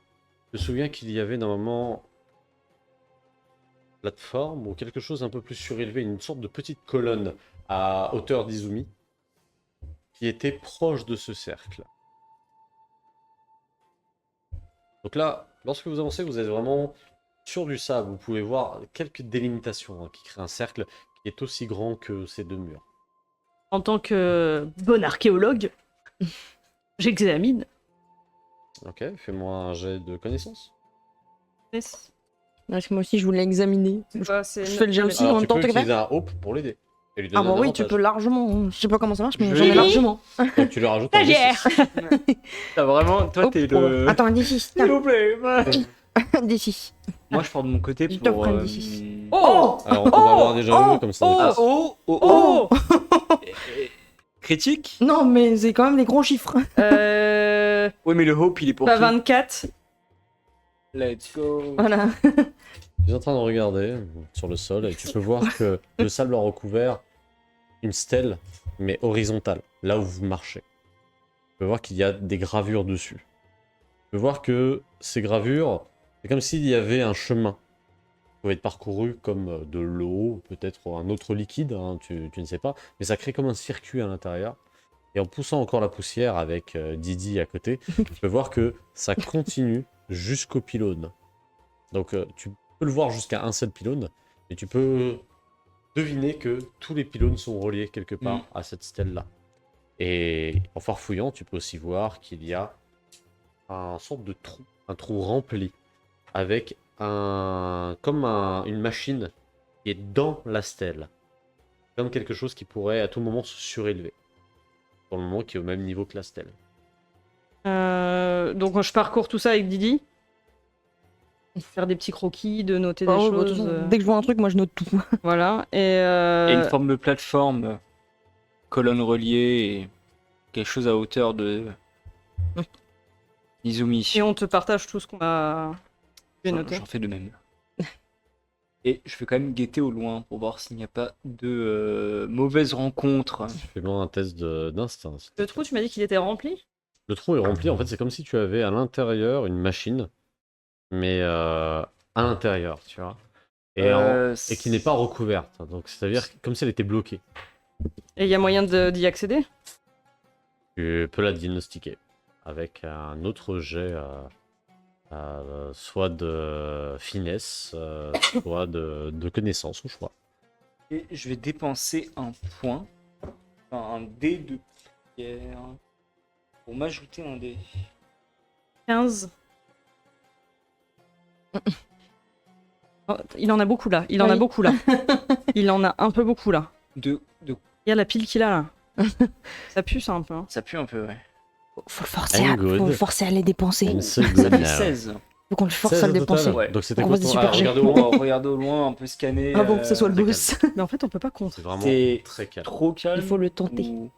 [SPEAKER 2] me souviens qu'il y avait normalement plateforme ou quelque chose un peu plus surélevé, une sorte de petite colonne à hauteur d'Izumi qui était proche de ce cercle. Donc là, lorsque vous avancez, vous êtes vraiment sur du sable. Vous pouvez voir quelques délimitations qui créent un cercle qui est aussi grand que ces deux murs.
[SPEAKER 4] En tant que bon archéologue, j'examine.
[SPEAKER 2] Ok, fais-moi un jet de connaissance.
[SPEAKER 3] Parce que moi aussi, je voulais examiner.
[SPEAKER 4] C'est quoi, c'est
[SPEAKER 3] Je fais le jet aussi en
[SPEAKER 2] Alors
[SPEAKER 3] même
[SPEAKER 2] tu
[SPEAKER 3] temps
[SPEAKER 2] peux
[SPEAKER 3] que tu
[SPEAKER 2] utiliser un hope pour l'aider. Et lui
[SPEAKER 3] Ah
[SPEAKER 2] donner
[SPEAKER 3] bah
[SPEAKER 2] un
[SPEAKER 3] oui, tu
[SPEAKER 2] avantage.
[SPEAKER 3] peux largement. Je sais pas comment ça marche, mais
[SPEAKER 1] Je
[SPEAKER 3] j'en ai
[SPEAKER 1] vais-
[SPEAKER 3] largement.
[SPEAKER 2] Donc tu lui rajoutes un
[SPEAKER 4] Stagiaire.
[SPEAKER 2] D6.
[SPEAKER 1] T'as vraiment, toi,
[SPEAKER 3] Hop,
[SPEAKER 1] t'es le.
[SPEAKER 3] Attends, un D6.
[SPEAKER 1] S'il vous plaît.
[SPEAKER 3] Un D6.
[SPEAKER 1] Moi, je pars de mon côté
[SPEAKER 3] Je te
[SPEAKER 1] pour.
[SPEAKER 3] prends 10.
[SPEAKER 4] Oh
[SPEAKER 2] Alors on va avoir déjà vu comme ça.
[SPEAKER 1] Ah,
[SPEAKER 4] Oh.
[SPEAKER 1] oh, oh,
[SPEAKER 4] Oh
[SPEAKER 1] Critique?
[SPEAKER 3] Non, mais c'est quand même des gros chiffres.
[SPEAKER 1] Oui, mais le hope, il est pour
[SPEAKER 4] Pas
[SPEAKER 1] qui?
[SPEAKER 4] 24.
[SPEAKER 1] Let's go.
[SPEAKER 3] Voilà.
[SPEAKER 2] Tu es en train de regarder sur le sol et tu peux voir que le sable a recouvert une stèle, mais horizontale, là où vous marchez. Tu peux voir qu'il y a des gravures dessus. Tu peux voir que ces gravures, c'est comme s'il y avait un chemin qui pouvait être parcouru comme de l'eau, peut-être un autre liquide, hein, tu ne sais pas, mais ça crée comme un circuit à l'intérieur. Et en poussant encore la poussière avec Didi à côté, tu peux voir que ça continue jusqu'au pylône. Donc tu peux le voir jusqu'à un seul pylône, et tu peux deviner que tous les pylônes sont reliés quelque part à cette stèle-là. Et en farfouillant, tu peux aussi voir qu'il y a un sorte de trou, un trou rempli, avec une machine qui est dans la stèle. Comme quelque chose qui pourrait à tout moment se surélever. Pour le moment qui est au même niveau que la stèle.
[SPEAKER 4] Donc je parcours tout ça avec Didi. Faire des petits croquis, de noter des
[SPEAKER 3] Bah ouais, bah, de toute
[SPEAKER 4] choses.
[SPEAKER 3] façon, dès que je vois un truc, moi je note tout.
[SPEAKER 4] Voilà. Et
[SPEAKER 1] Il y a une forme de plateforme, colonne reliée et quelque chose à hauteur de. Izumi.
[SPEAKER 4] et on te partage tout ce qu'on a noté.
[SPEAKER 1] J'en fais de même. Et je vais quand même guetter au loin pour voir s'il n'y a pas de mauvaises rencontres.
[SPEAKER 2] Fais-moi un test d'instinct. s'il te
[SPEAKER 4] Le
[SPEAKER 2] plaît.
[SPEAKER 4] trou, tu m'as dit qu'il était rempli?
[SPEAKER 2] Le trou est rempli, en fait, c'est comme si tu avais à l'intérieur une machine, mais à l'intérieur, tu vois. Et qui n'est pas recouverte. Donc, c'est-à-dire comme si elle était bloquée.
[SPEAKER 4] Et il y a moyen d'y accéder?
[SPEAKER 2] Tu peux la diagnostiquer avec un autre jet, soit de finesse, soit de connaissance au choix.
[SPEAKER 1] Et je vais dépenser un point, enfin un dé de pierre, pour m'ajouter un dé.
[SPEAKER 4] 15. Oh, il en a beaucoup là. Il en a
[SPEAKER 3] Oui.
[SPEAKER 4] beaucoup là. Il en a un peu beaucoup là.
[SPEAKER 1] De...
[SPEAKER 4] Il y a la pile qu'il a là. Ça pue ça un peu. Hein.
[SPEAKER 1] Ça pue un peu, ouais.
[SPEAKER 3] Faut le forcer,
[SPEAKER 2] I'm
[SPEAKER 3] à...
[SPEAKER 2] good.
[SPEAKER 3] Faut le forcer à les dépenser.
[SPEAKER 2] Une
[SPEAKER 1] Ça
[SPEAKER 2] seconde
[SPEAKER 1] fait
[SPEAKER 2] now.
[SPEAKER 1] 16.
[SPEAKER 3] Faut qu'on le force
[SPEAKER 2] 16
[SPEAKER 3] à le
[SPEAKER 2] au total.
[SPEAKER 3] dépenser.
[SPEAKER 1] Ouais.
[SPEAKER 2] Donc c'était
[SPEAKER 3] On
[SPEAKER 2] quoi
[SPEAKER 3] va se
[SPEAKER 2] ton...
[SPEAKER 3] super
[SPEAKER 2] Ah,
[SPEAKER 3] cher.
[SPEAKER 2] regardez au loin.
[SPEAKER 1] On va regarder au loin, un peu scanner.
[SPEAKER 3] Ah bon, que ce soit le
[SPEAKER 2] très
[SPEAKER 3] boss.
[SPEAKER 4] Mais en fait, on peut pas compter.
[SPEAKER 2] C'est vraiment
[SPEAKER 1] C'est
[SPEAKER 2] très calme.
[SPEAKER 1] trop calme.
[SPEAKER 3] Il faut le tenter.
[SPEAKER 1] ou-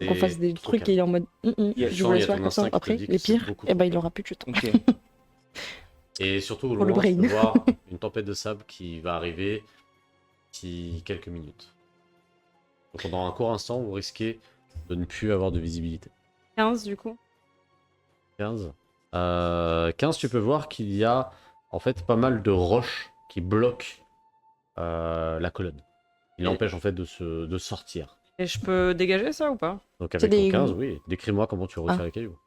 [SPEAKER 3] Qu'on fasse des trucs et il est en mode.
[SPEAKER 1] Il y a-
[SPEAKER 3] Je
[SPEAKER 2] Sans,
[SPEAKER 3] vous
[SPEAKER 2] il y
[SPEAKER 3] laisse
[SPEAKER 2] a
[SPEAKER 3] faire
[SPEAKER 2] ton
[SPEAKER 3] comme ça.
[SPEAKER 2] instinct qui te
[SPEAKER 3] Après,
[SPEAKER 2] dit que
[SPEAKER 3] les
[SPEAKER 2] c'est
[SPEAKER 3] pires,
[SPEAKER 2] beaucoup
[SPEAKER 3] eh ben
[SPEAKER 2] trop
[SPEAKER 3] il aura plus de temps.
[SPEAKER 1] Ok.
[SPEAKER 2] Et surtout, au
[SPEAKER 3] Pour le
[SPEAKER 2] loin, tu peux
[SPEAKER 3] brain.
[SPEAKER 2] voir une tempête de sable qui va arriver d'ici quelques minutes. Donc pendant un court instant, vous risquez de ne plus avoir de visibilité.
[SPEAKER 4] 15 du coup.
[SPEAKER 2] 15. 15, tu peux voir qu'il y a en fait pas mal de roches qui bloquent la colonne. Il
[SPEAKER 1] Et-
[SPEAKER 2] l'empêche en fait de sortir.
[SPEAKER 4] Et je peux dégager ça ou pas?
[SPEAKER 2] Donc
[SPEAKER 3] C'est
[SPEAKER 2] avec
[SPEAKER 3] des-
[SPEAKER 2] ton 15, oui. Décris-moi comment tu retires
[SPEAKER 3] Ah.
[SPEAKER 2] les cailloux.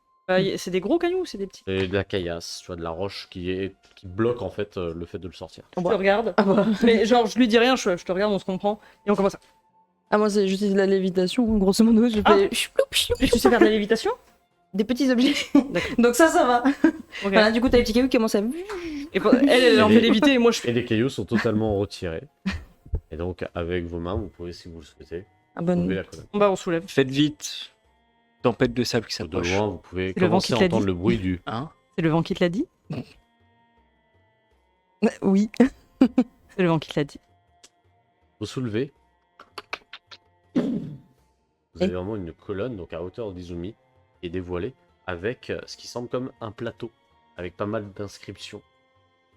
[SPEAKER 4] C'est des gros cailloux ou c'est des petits?
[SPEAKER 2] C'est de la caillasse, tu vois, de la roche qui bloque en fait le fait de le sortir.
[SPEAKER 4] Je te regarde.
[SPEAKER 3] Ah bah.
[SPEAKER 4] Mais genre, je lui dis rien, je te regarde, on se comprend. Et on commence à...
[SPEAKER 3] Ah, moi, c'est juste de la lévitation, grosso modo. Je
[SPEAKER 4] Ah.
[SPEAKER 3] fais chloup, chloup,
[SPEAKER 4] Tu sais faire de la lévitation?
[SPEAKER 3] des petits objets.
[SPEAKER 4] D'accord.
[SPEAKER 3] Donc ça va.
[SPEAKER 4] Ok.
[SPEAKER 3] Voilà, du coup, t'as les petits cailloux qui commencent à.
[SPEAKER 4] Et elle en
[SPEAKER 2] Et
[SPEAKER 4] fait
[SPEAKER 2] les-
[SPEAKER 4] léviter et moi je fais...
[SPEAKER 2] Et les cailloux sont totalement retirés. Et donc, avec vos mains, vous pouvez, si vous le souhaitez,
[SPEAKER 3] Ah bonne.
[SPEAKER 2] soulever la colonne.
[SPEAKER 4] Bah, on soulève.
[SPEAKER 1] Faites vite. Tempête de sable qui
[SPEAKER 2] De
[SPEAKER 1] s'approche.
[SPEAKER 2] loin, vous pouvez
[SPEAKER 4] C'est le vent
[SPEAKER 2] commencer
[SPEAKER 4] qui
[SPEAKER 2] à
[SPEAKER 4] te l'a
[SPEAKER 2] entendre
[SPEAKER 4] dit.
[SPEAKER 2] le bruit du...
[SPEAKER 1] Hein?
[SPEAKER 4] C'est le vent qui te l'a dit?
[SPEAKER 3] Oui.
[SPEAKER 4] C'est le vent qui te l'a dit.
[SPEAKER 2] Vous soulevez. Vous avez vraiment une colonne, donc à hauteur d'Izumi, qui est dévoilée, avec ce qui semble comme un plateau, avec pas mal d'inscriptions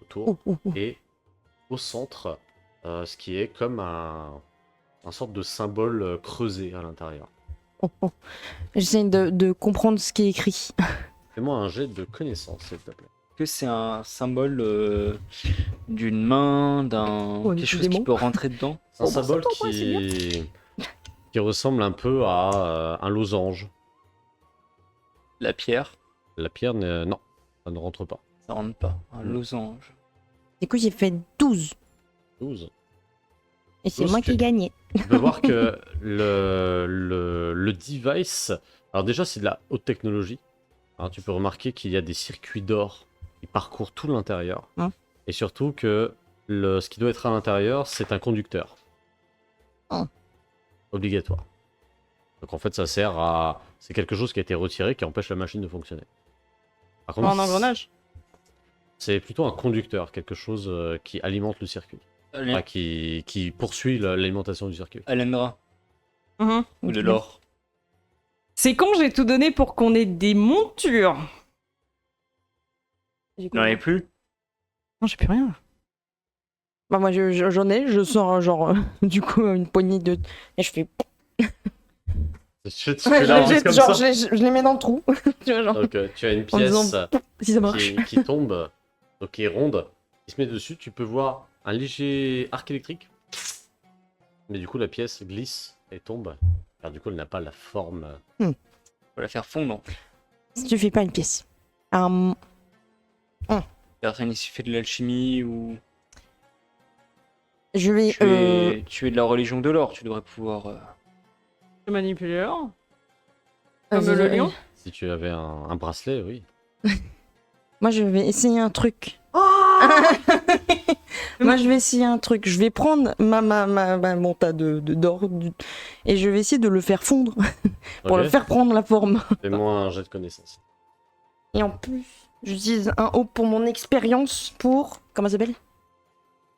[SPEAKER 2] autour.
[SPEAKER 3] Oh, oh, oh.
[SPEAKER 2] Et au centre, ce qui est comme un sorte de symbole creusé à l'intérieur.
[SPEAKER 3] Oh, oh. J'essaie de comprendre ce qui est écrit.
[SPEAKER 2] Fais-moi un jet de connaissance, s'il te plaît.
[SPEAKER 1] Que c'est un symbole d'une main, d'un
[SPEAKER 3] Oh,
[SPEAKER 1] quelque chose
[SPEAKER 3] décidément.
[SPEAKER 1] qui peut rentrer dedans.
[SPEAKER 2] C'est un
[SPEAKER 3] Oh, bah,
[SPEAKER 2] symbole
[SPEAKER 3] ça tombe,
[SPEAKER 2] qui ressemble un peu à un losange.
[SPEAKER 1] La pierre,
[SPEAKER 2] La pierre, non, ça ne rentre pas.
[SPEAKER 1] ça rentre pas. Un losange.
[SPEAKER 3] Du coup, j'ai fait 12.
[SPEAKER 2] 12.
[SPEAKER 3] Et c'est
[SPEAKER 2] 12,
[SPEAKER 3] moi qui ai gagné.
[SPEAKER 2] Tu peux voir que le device, alors déjà c'est de la haute technologie. Alors, tu peux remarquer qu'il y a des circuits d'or qui parcourent tout l'intérieur.
[SPEAKER 3] Hein.
[SPEAKER 2] Et surtout que ce qui doit être à l'intérieur, c'est un conducteur.
[SPEAKER 3] Hein.
[SPEAKER 2] Obligatoire. Donc en fait ça sert à... C'est quelque chose qui a été retiré qui empêche la machine de fonctionner. Par contre,
[SPEAKER 4] Un engrenage?
[SPEAKER 2] c'est plutôt un conducteur, quelque chose qui alimente le circuit. Enfin, qui poursuit l'alimentation du circuit.
[SPEAKER 1] Alendra,
[SPEAKER 4] Mhm.
[SPEAKER 1] ou de l'or.
[SPEAKER 4] C'est con, j'ai tout donné pour qu'on ait des montures.
[SPEAKER 1] Il n'en avait plus?
[SPEAKER 4] Non, j'ai plus rien.
[SPEAKER 3] Bah moi j'en ai, je sors genre du coup une poignée de... Et je fais...
[SPEAKER 2] Tu
[SPEAKER 3] Ouais,
[SPEAKER 2] fais
[SPEAKER 3] je
[SPEAKER 2] la
[SPEAKER 3] les
[SPEAKER 2] rose
[SPEAKER 3] jette,
[SPEAKER 2] comme
[SPEAKER 3] genre
[SPEAKER 2] ça.
[SPEAKER 3] je les mets dans le trou. Tu vois, genre,
[SPEAKER 2] Donc tu as une
[SPEAKER 3] en disant,
[SPEAKER 2] pièce
[SPEAKER 3] si ça marche.
[SPEAKER 2] qui tombe, donc qui est ronde, qui se met dessus. Tu peux voir un léger arc électrique. Mais du coup la pièce glisse et tombe. Car du coup elle n'a pas la forme.
[SPEAKER 1] Faut la faire fondre.
[SPEAKER 3] Si tu fais pas une pièce.
[SPEAKER 1] Personne ici fait de l'alchimie ou...
[SPEAKER 3] Je vais...
[SPEAKER 1] Tu es de la religion de l'or, tu devrais pouvoir...
[SPEAKER 4] Je manipule l'or.
[SPEAKER 3] vas-y,
[SPEAKER 4] Comme le lion.
[SPEAKER 2] Si tu avais un bracelet, oui.
[SPEAKER 3] Moi je vais essayer un truc. Moi je vais essayer un truc. Je vais prendre mon tas d'or et je vais essayer de le faire fondre pour
[SPEAKER 2] Ok.
[SPEAKER 3] le faire prendre la forme.
[SPEAKER 2] Fais-moi un jet de connaissance.
[SPEAKER 3] Et en plus, j'utilise un haut pour mon expérience pour... Comment ça s'appelle?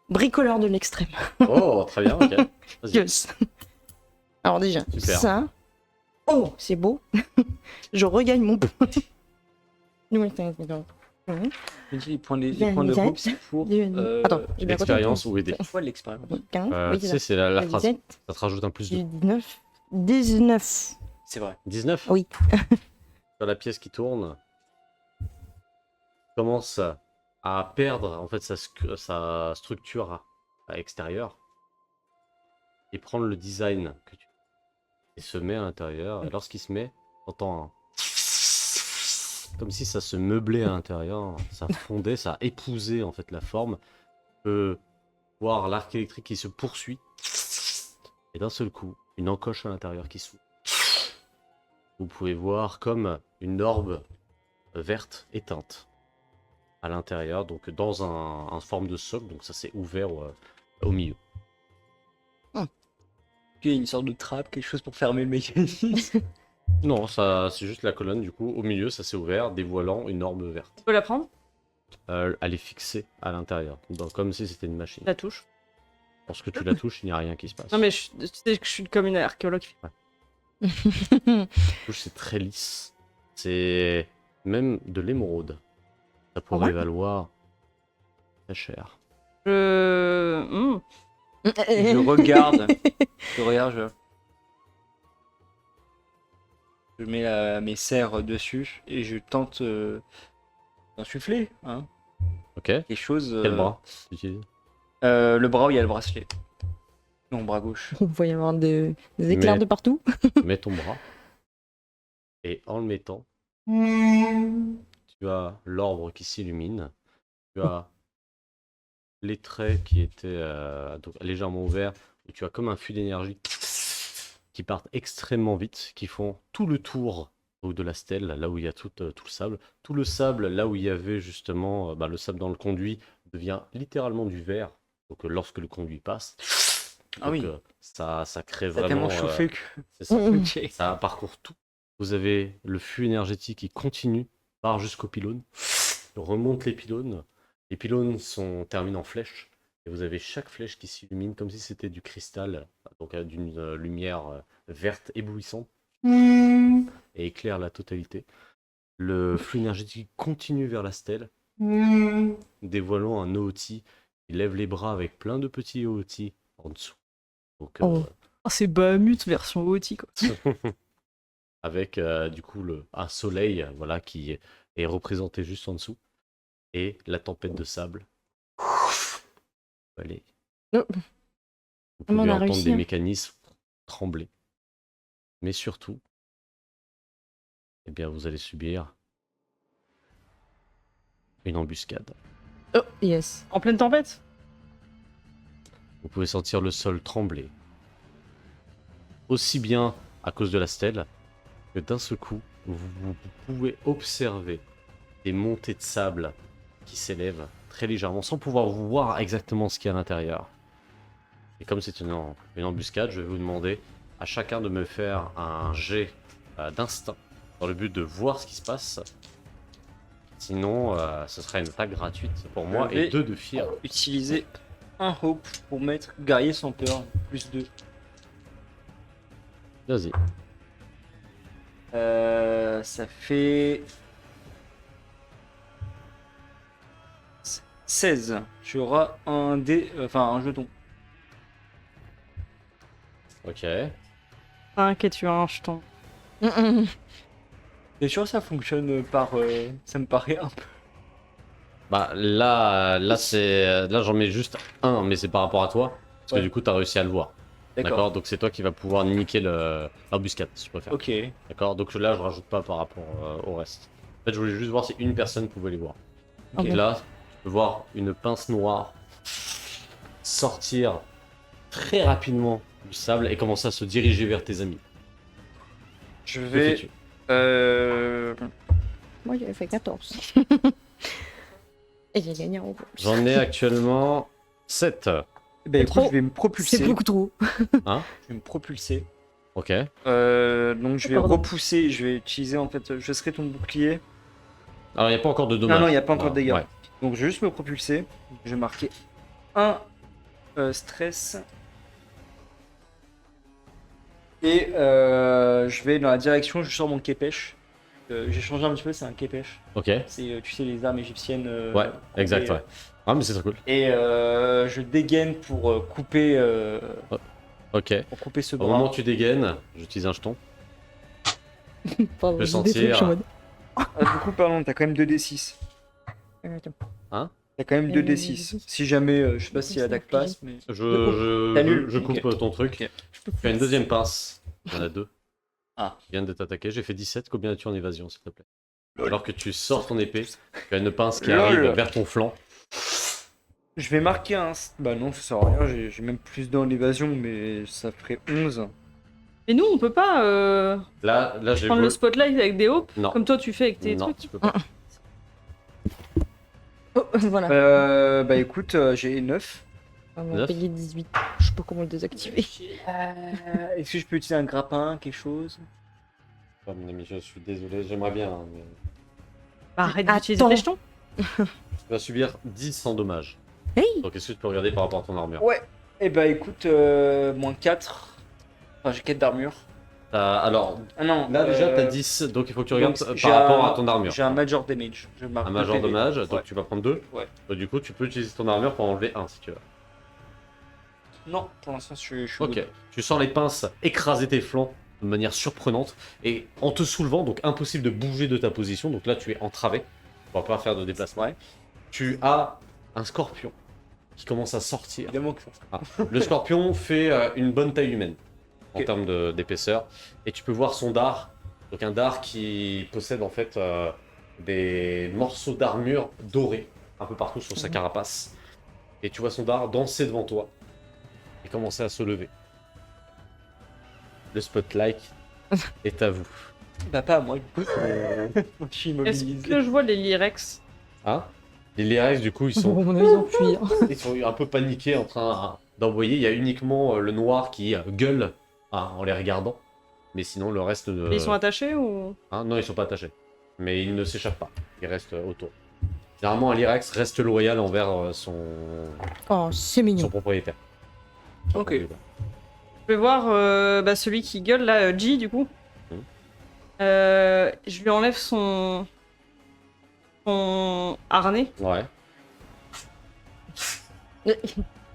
[SPEAKER 3] Bricoleur de l'extrême.
[SPEAKER 2] Oh, très bien, ok. Vas-y.
[SPEAKER 3] Yes. Alors déjà,
[SPEAKER 2] Super.
[SPEAKER 3] ça... Oh, c'est beau. Je regagne mon point.
[SPEAKER 1] Je me dis, les points de groupe, c'est pour...
[SPEAKER 3] Attends, j'ai bien compté.
[SPEAKER 2] Expérience ou aider.
[SPEAKER 1] Fois de l'expérience.
[SPEAKER 3] 15, oui,
[SPEAKER 2] Tu
[SPEAKER 3] c'est
[SPEAKER 2] sais,
[SPEAKER 3] ça.
[SPEAKER 2] c'est la phrase.
[SPEAKER 3] 17,
[SPEAKER 2] Ça te rajoute un plus de
[SPEAKER 3] 19. 19.
[SPEAKER 1] C'est vrai.
[SPEAKER 2] 19.
[SPEAKER 3] Oui.
[SPEAKER 2] Sur la pièce qui tourne, commence à perdre en fait sa structure à extérieure et prendre le design que tu et se met à l'intérieur. Et lorsqu'il se met, t'entends un... comme si ça se meublait à l'intérieur, ça fondait, ça épousait en fait la forme. Tu peux voir l'arc électrique qui se poursuit et d'un seul coup, une encoche à l'intérieur qui s'ouvre. Vous pouvez voir comme une orbe verte éteinte à l'intérieur, donc dans un forme de socle, donc ça s'est ouvert au milieu.
[SPEAKER 1] Il y a une sorte de trappe, quelque chose pour fermer le mécanisme.
[SPEAKER 2] Non, ça c'est juste la colonne, du coup, au milieu ça s'est ouvert, dévoilant une orbe verte.
[SPEAKER 4] Tu peux la prendre?
[SPEAKER 2] Elle est fixée à l'intérieur, donc comme si c'était une machine.
[SPEAKER 4] La touche.
[SPEAKER 2] Lorsque tu la touches, il n'y a rien qui se passe.
[SPEAKER 4] Non, mais tu sais que je suis comme une archéologue.
[SPEAKER 2] La touche c'est très lisse. C'est même de l'émeraude. Ça pourrait
[SPEAKER 3] ouais
[SPEAKER 2] valoir très cher.
[SPEAKER 4] Je
[SPEAKER 1] Je regarde. Je mets mes serres dessus et je tente d'insuffler. Hein,
[SPEAKER 2] Ok.
[SPEAKER 1] quelque chose.
[SPEAKER 2] Quel bras tu utilises?
[SPEAKER 1] Le bras où il y a le bracelet. Non, bras gauche.
[SPEAKER 3] Il va y avoir des éclairs
[SPEAKER 2] Mais-
[SPEAKER 3] de partout.
[SPEAKER 2] Mets ton bras. Et en le mettant, tu as l'orbre qui s'illumine. Tu as les traits qui étaient donc légèrement ouverts. Et tu as comme un flux d'énergie qui partent extrêmement vite, qui font tout le tour donc, de la stèle, là où il y a tout le sable. Tout le sable, là où il y avait justement le sable dans le conduit, devient littéralement du verre. Donc lorsque le conduit passe,
[SPEAKER 1] Ah oui.
[SPEAKER 2] Ça crée
[SPEAKER 1] Ça a
[SPEAKER 2] vraiment.
[SPEAKER 1] tellement chauffé que.
[SPEAKER 2] C'est ça.
[SPEAKER 1] Ok.
[SPEAKER 2] Ça parcourt tout. Vous avez le flux énergétique qui continue, part jusqu'aux pylônes, remonte les pylônes. Les pylônes terminent en flèches. Et vous avez chaque flèche qui s'illumine comme si c'était du cristal, donc d'une lumière verte éblouissante, et éclaire la totalité. Le flux énergétique continue vers la stèle, dévoilant un Ooti qui lève les bras avec plein de petits Ooti en dessous. Donc,
[SPEAKER 3] Oh.
[SPEAKER 4] Oh, c'est Bahamut version OT, quoi.
[SPEAKER 2] avec du coup un soleil voilà, qui est représenté juste en dessous, et la tempête de sable. Allez.
[SPEAKER 3] Oh.
[SPEAKER 2] Vous
[SPEAKER 3] Mais on
[SPEAKER 2] pouvez
[SPEAKER 3] a
[SPEAKER 2] entendre
[SPEAKER 3] réussi,
[SPEAKER 2] des
[SPEAKER 3] hein.
[SPEAKER 2] mécanismes trembler. Mais surtout, eh bien, vous allez subir une embuscade.
[SPEAKER 3] Oh, yes.
[SPEAKER 4] En pleine tempête.
[SPEAKER 2] Vous pouvez sentir le sol trembler. Aussi bien à cause de la stèle, que d'un seul coup, vous pouvez observer des montées de sable qui s'élèvent très légèrement, sans pouvoir voir exactement ce qu'il y a à l'intérieur. Et comme c'est une embuscade, je vais vous demander à chacun de me faire un jet d'instinct, dans le but de voir ce qui se passe. Sinon, ce sera une attaque gratuite pour moi,
[SPEAKER 1] Je vais
[SPEAKER 2] et 2 de fear.
[SPEAKER 1] Utiliser un hope pour mettre guerrier sans peur, plus 2.
[SPEAKER 2] Vas-y.
[SPEAKER 1] Ça fait 16. Tu auras un dé, enfin un jeton.
[SPEAKER 2] Ok.
[SPEAKER 4] 5 et tu as un jeton.
[SPEAKER 1] T'es sûr que ça fonctionne par... ça me paraît un peu...
[SPEAKER 2] Bah là j'en mets juste un, mais c'est par rapport à toi, parce que
[SPEAKER 1] Ouais.
[SPEAKER 2] du coup t'as réussi à le voir. D'accord. Donc c'est toi qui va pouvoir niquer l'embuscade, si tu préfères.
[SPEAKER 1] Ok.
[SPEAKER 2] D'accord. Donc là je rajoute pas par rapport au reste. En fait je voulais juste voir si une personne pouvait les voir.
[SPEAKER 1] Ok.
[SPEAKER 2] Donc là tu peux voir une pince noire sortir très rapidement du sable et commencer à se diriger vers tes amis.
[SPEAKER 1] Je
[SPEAKER 2] Que
[SPEAKER 1] vais...
[SPEAKER 2] fais-tu ?
[SPEAKER 3] Moi, j'avais fait 14. Et j'ai gagné en gros.
[SPEAKER 2] J'en ai actuellement 7.
[SPEAKER 1] Ben écoute,
[SPEAKER 3] trop.
[SPEAKER 1] je vais me propulser.
[SPEAKER 3] C'est beaucoup trop.
[SPEAKER 1] Je vais me propulser.
[SPEAKER 2] Ok.
[SPEAKER 1] Donc je vais
[SPEAKER 3] Pardon.
[SPEAKER 1] repousser, je vais utiliser en fait... Je serai ton bouclier.
[SPEAKER 2] Alors il n'y a pas encore de dommages.
[SPEAKER 1] Non, il n'y a pas encore de dégâts.
[SPEAKER 2] Ouais.
[SPEAKER 1] Donc je vais juste me propulser. Je vais marquer un stress. Et je vais dans la direction, je sors mon képèche. J'ai changé un petit peu, c'est un képèche.
[SPEAKER 2] Ok.
[SPEAKER 1] C'est, tu sais, les armes égyptiennes.
[SPEAKER 2] Ouais, exact,
[SPEAKER 1] et,
[SPEAKER 2] ouais. Ah, mais c'est très cool.
[SPEAKER 1] Et je dégaine pour couper
[SPEAKER 2] Ok.
[SPEAKER 1] ce
[SPEAKER 2] Au
[SPEAKER 1] bras.
[SPEAKER 2] moment où tu dégaines, j'utilise un jeton.
[SPEAKER 3] Pardon,
[SPEAKER 2] peux
[SPEAKER 3] j'ai des trucs, je suis en mode.
[SPEAKER 1] Ah, du coup, pardon, t'as quand même 2d6.
[SPEAKER 3] Attends.
[SPEAKER 1] T'as quand même 2d6. Si jamais, je sais pas si
[SPEAKER 3] C'est
[SPEAKER 1] l'attaque
[SPEAKER 3] ça,
[SPEAKER 1] passe, mais.
[SPEAKER 2] Je
[SPEAKER 1] T'annules.
[SPEAKER 2] coupe
[SPEAKER 1] Ok.
[SPEAKER 2] ton truc.
[SPEAKER 1] Ok.
[SPEAKER 2] Tu as une deuxième pince. Il y en a 2.
[SPEAKER 1] Ah.
[SPEAKER 2] Qui viennent de t'attaquer. J'ai fait 17. Combien as-tu en évasion, s'il te plaît? Alors que tu sors ton épée, tu as une pince qui
[SPEAKER 1] Lol.
[SPEAKER 2] arrive vers ton flanc.
[SPEAKER 1] Je vais marquer un. Bah non, ça sert à rien, j'ai même plus dans l'évasion, mais ça ferait 11.
[SPEAKER 4] Et nous, on peut pas
[SPEAKER 2] Là j'ai
[SPEAKER 4] prendre le
[SPEAKER 2] volé.
[SPEAKER 4] spotlight avec des hopes,
[SPEAKER 2] Non.
[SPEAKER 4] comme toi tu fais avec tes
[SPEAKER 2] Non,
[SPEAKER 4] trucs.
[SPEAKER 2] tu peux pas.
[SPEAKER 3] Oh, voilà.
[SPEAKER 1] Bah écoute, j'ai 9.
[SPEAKER 3] On va
[SPEAKER 2] 9.
[SPEAKER 3] payer 18. Je sais pas comment le désactiver.
[SPEAKER 1] Est-ce que je peux utiliser un grappin, quelque chose?
[SPEAKER 2] Oh, mon ami, je suis désolé, j'aimerais bien. Hein, mais...
[SPEAKER 4] Bah, arrête d'utiliser
[SPEAKER 3] Attends.
[SPEAKER 4] tes jetons.
[SPEAKER 2] Tu vas subir 10 sans dommage.
[SPEAKER 3] Hey.
[SPEAKER 2] Donc est-ce que tu peux regarder par rapport à ton armure?
[SPEAKER 1] Ouais. Et bah écoute, moins 4. Enfin, j'ai 4 d'armure.
[SPEAKER 2] Alors,
[SPEAKER 1] Ah non,
[SPEAKER 2] là déjà t'as 10, donc il faut que tu regardes
[SPEAKER 1] donc,
[SPEAKER 2] par
[SPEAKER 1] j'ai
[SPEAKER 2] rapport
[SPEAKER 1] un-
[SPEAKER 2] à ton armure.
[SPEAKER 1] J'ai un major damage. Je marque
[SPEAKER 2] Un
[SPEAKER 1] 2
[SPEAKER 2] major
[SPEAKER 1] PV.
[SPEAKER 2] dommage, donc
[SPEAKER 1] Ouais.
[SPEAKER 2] tu vas prendre 2.
[SPEAKER 1] Ouais.
[SPEAKER 2] Du coup, tu peux utiliser ton armure pour enlever 1 si tu veux.
[SPEAKER 1] Non, pour l'instant, je suis
[SPEAKER 2] Ok.
[SPEAKER 1] good.
[SPEAKER 2] Tu sens les pinces écraser tes flancs de manière surprenante et en te soulevant, donc impossible de bouger de ta position. Donc là, tu es entravé. On va pas faire de déplacement.
[SPEAKER 1] Ouais.
[SPEAKER 2] Tu as un scorpion qui commence à sortir.
[SPEAKER 1] Évidemment que ça.
[SPEAKER 2] Ah. Le scorpion fait une bonne taille humaine en
[SPEAKER 1] Ok.
[SPEAKER 2] termes d'épaisseur. Et tu peux voir son dard. Donc un dard qui possède en fait des morceaux d'armure dorés un peu partout sur sa carapace. Et tu vois son dard danser devant toi et commencer à se lever. Le spotlight est à vous.
[SPEAKER 1] Bah pas à moi, du coup. Je suis
[SPEAKER 4] Est-ce
[SPEAKER 1] immobilisé.
[SPEAKER 4] que je vois les Lyrex?
[SPEAKER 2] Hein? Les Lyrex, du coup, ils
[SPEAKER 3] Bon,
[SPEAKER 2] sont,
[SPEAKER 3] mon avis, ils ont fui. Hein.
[SPEAKER 2] ils sont un peu paniqués en train d'envoyer. Il y a uniquement le noir qui gueule en les regardant. Mais sinon, le reste...
[SPEAKER 4] Ils sont attachés ou...
[SPEAKER 2] Hein, non, ils sont pas attachés. Mais ils ne s'échappent pas. Ils restent autour. Généralement, un Lyrax reste loyal envers son
[SPEAKER 3] Oh, c'est mignon.
[SPEAKER 2] propriétaire.
[SPEAKER 1] Ok.
[SPEAKER 4] Je vais voir celui qui gueule là, G du coup.
[SPEAKER 2] Mhm.
[SPEAKER 4] Je lui enlève son harnais
[SPEAKER 2] Ouais,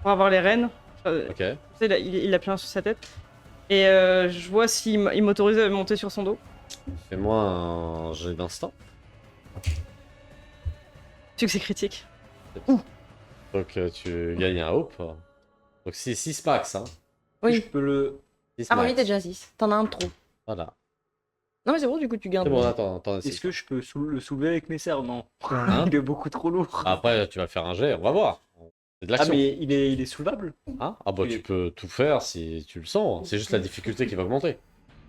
[SPEAKER 4] pour avoir les rênes.
[SPEAKER 2] ok.
[SPEAKER 4] Tu sais, il a plus rien sur sa tête. Et je vois s'il il m'autorise à monter sur son dos.
[SPEAKER 2] Fais-moi un jet d'instinct.
[SPEAKER 4] Succès critique.
[SPEAKER 2] Donc tu gagnes un hope. Donc c'est 6 max, hein.
[SPEAKER 1] Je
[SPEAKER 3] Oui.
[SPEAKER 1] peux le.
[SPEAKER 2] 6
[SPEAKER 3] Ah, oui,
[SPEAKER 2] max.
[SPEAKER 3] t'es déjà 6. T'en as un de trop.
[SPEAKER 2] Voilà.
[SPEAKER 3] Non, mais c'est bon, du coup, tu gardes.
[SPEAKER 2] C'est bon, attends.
[SPEAKER 1] Est-ce que je peux le soulever avec mes serres? Non.
[SPEAKER 2] Hein
[SPEAKER 1] Il est beaucoup trop lourd.
[SPEAKER 2] Après, tu vas faire un jet, on va voir. C'est de
[SPEAKER 1] Ah,
[SPEAKER 2] l'action.
[SPEAKER 1] mais il est soulevable?
[SPEAKER 2] Hein ah bah
[SPEAKER 1] il
[SPEAKER 2] tu
[SPEAKER 1] est-
[SPEAKER 2] peux tout faire si tu le sens. C'est juste la difficulté qui va augmenter.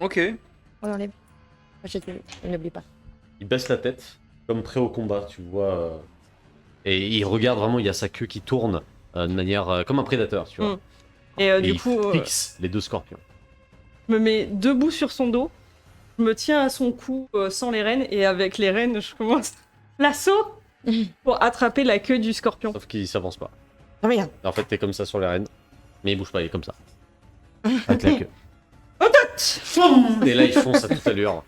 [SPEAKER 1] Ok.
[SPEAKER 3] On l'enlève. N'oublie pas.
[SPEAKER 2] Il baisse la tête, comme prêt au combat, tu vois. Et il regarde vraiment, il y a sa queue qui tourne de manière comme un prédateur, tu vois.
[SPEAKER 4] Mm. Et
[SPEAKER 2] Et
[SPEAKER 4] du
[SPEAKER 2] il
[SPEAKER 4] coup,
[SPEAKER 2] fixe les deux scorpions.
[SPEAKER 4] je me mets debout sur son dos. Je me tiens à son cou sans les rênes. Et avec les rênes, je commence l'assaut pour attraper la queue du scorpion.
[SPEAKER 2] Sauf qu'il s'avance pas.
[SPEAKER 3] Ah, regarde.
[SPEAKER 2] En fait, t'es comme ça sur les rênes. Mais il bouge pas, il est comme ça. Avec la queue. Et là, il fonce à toute allure.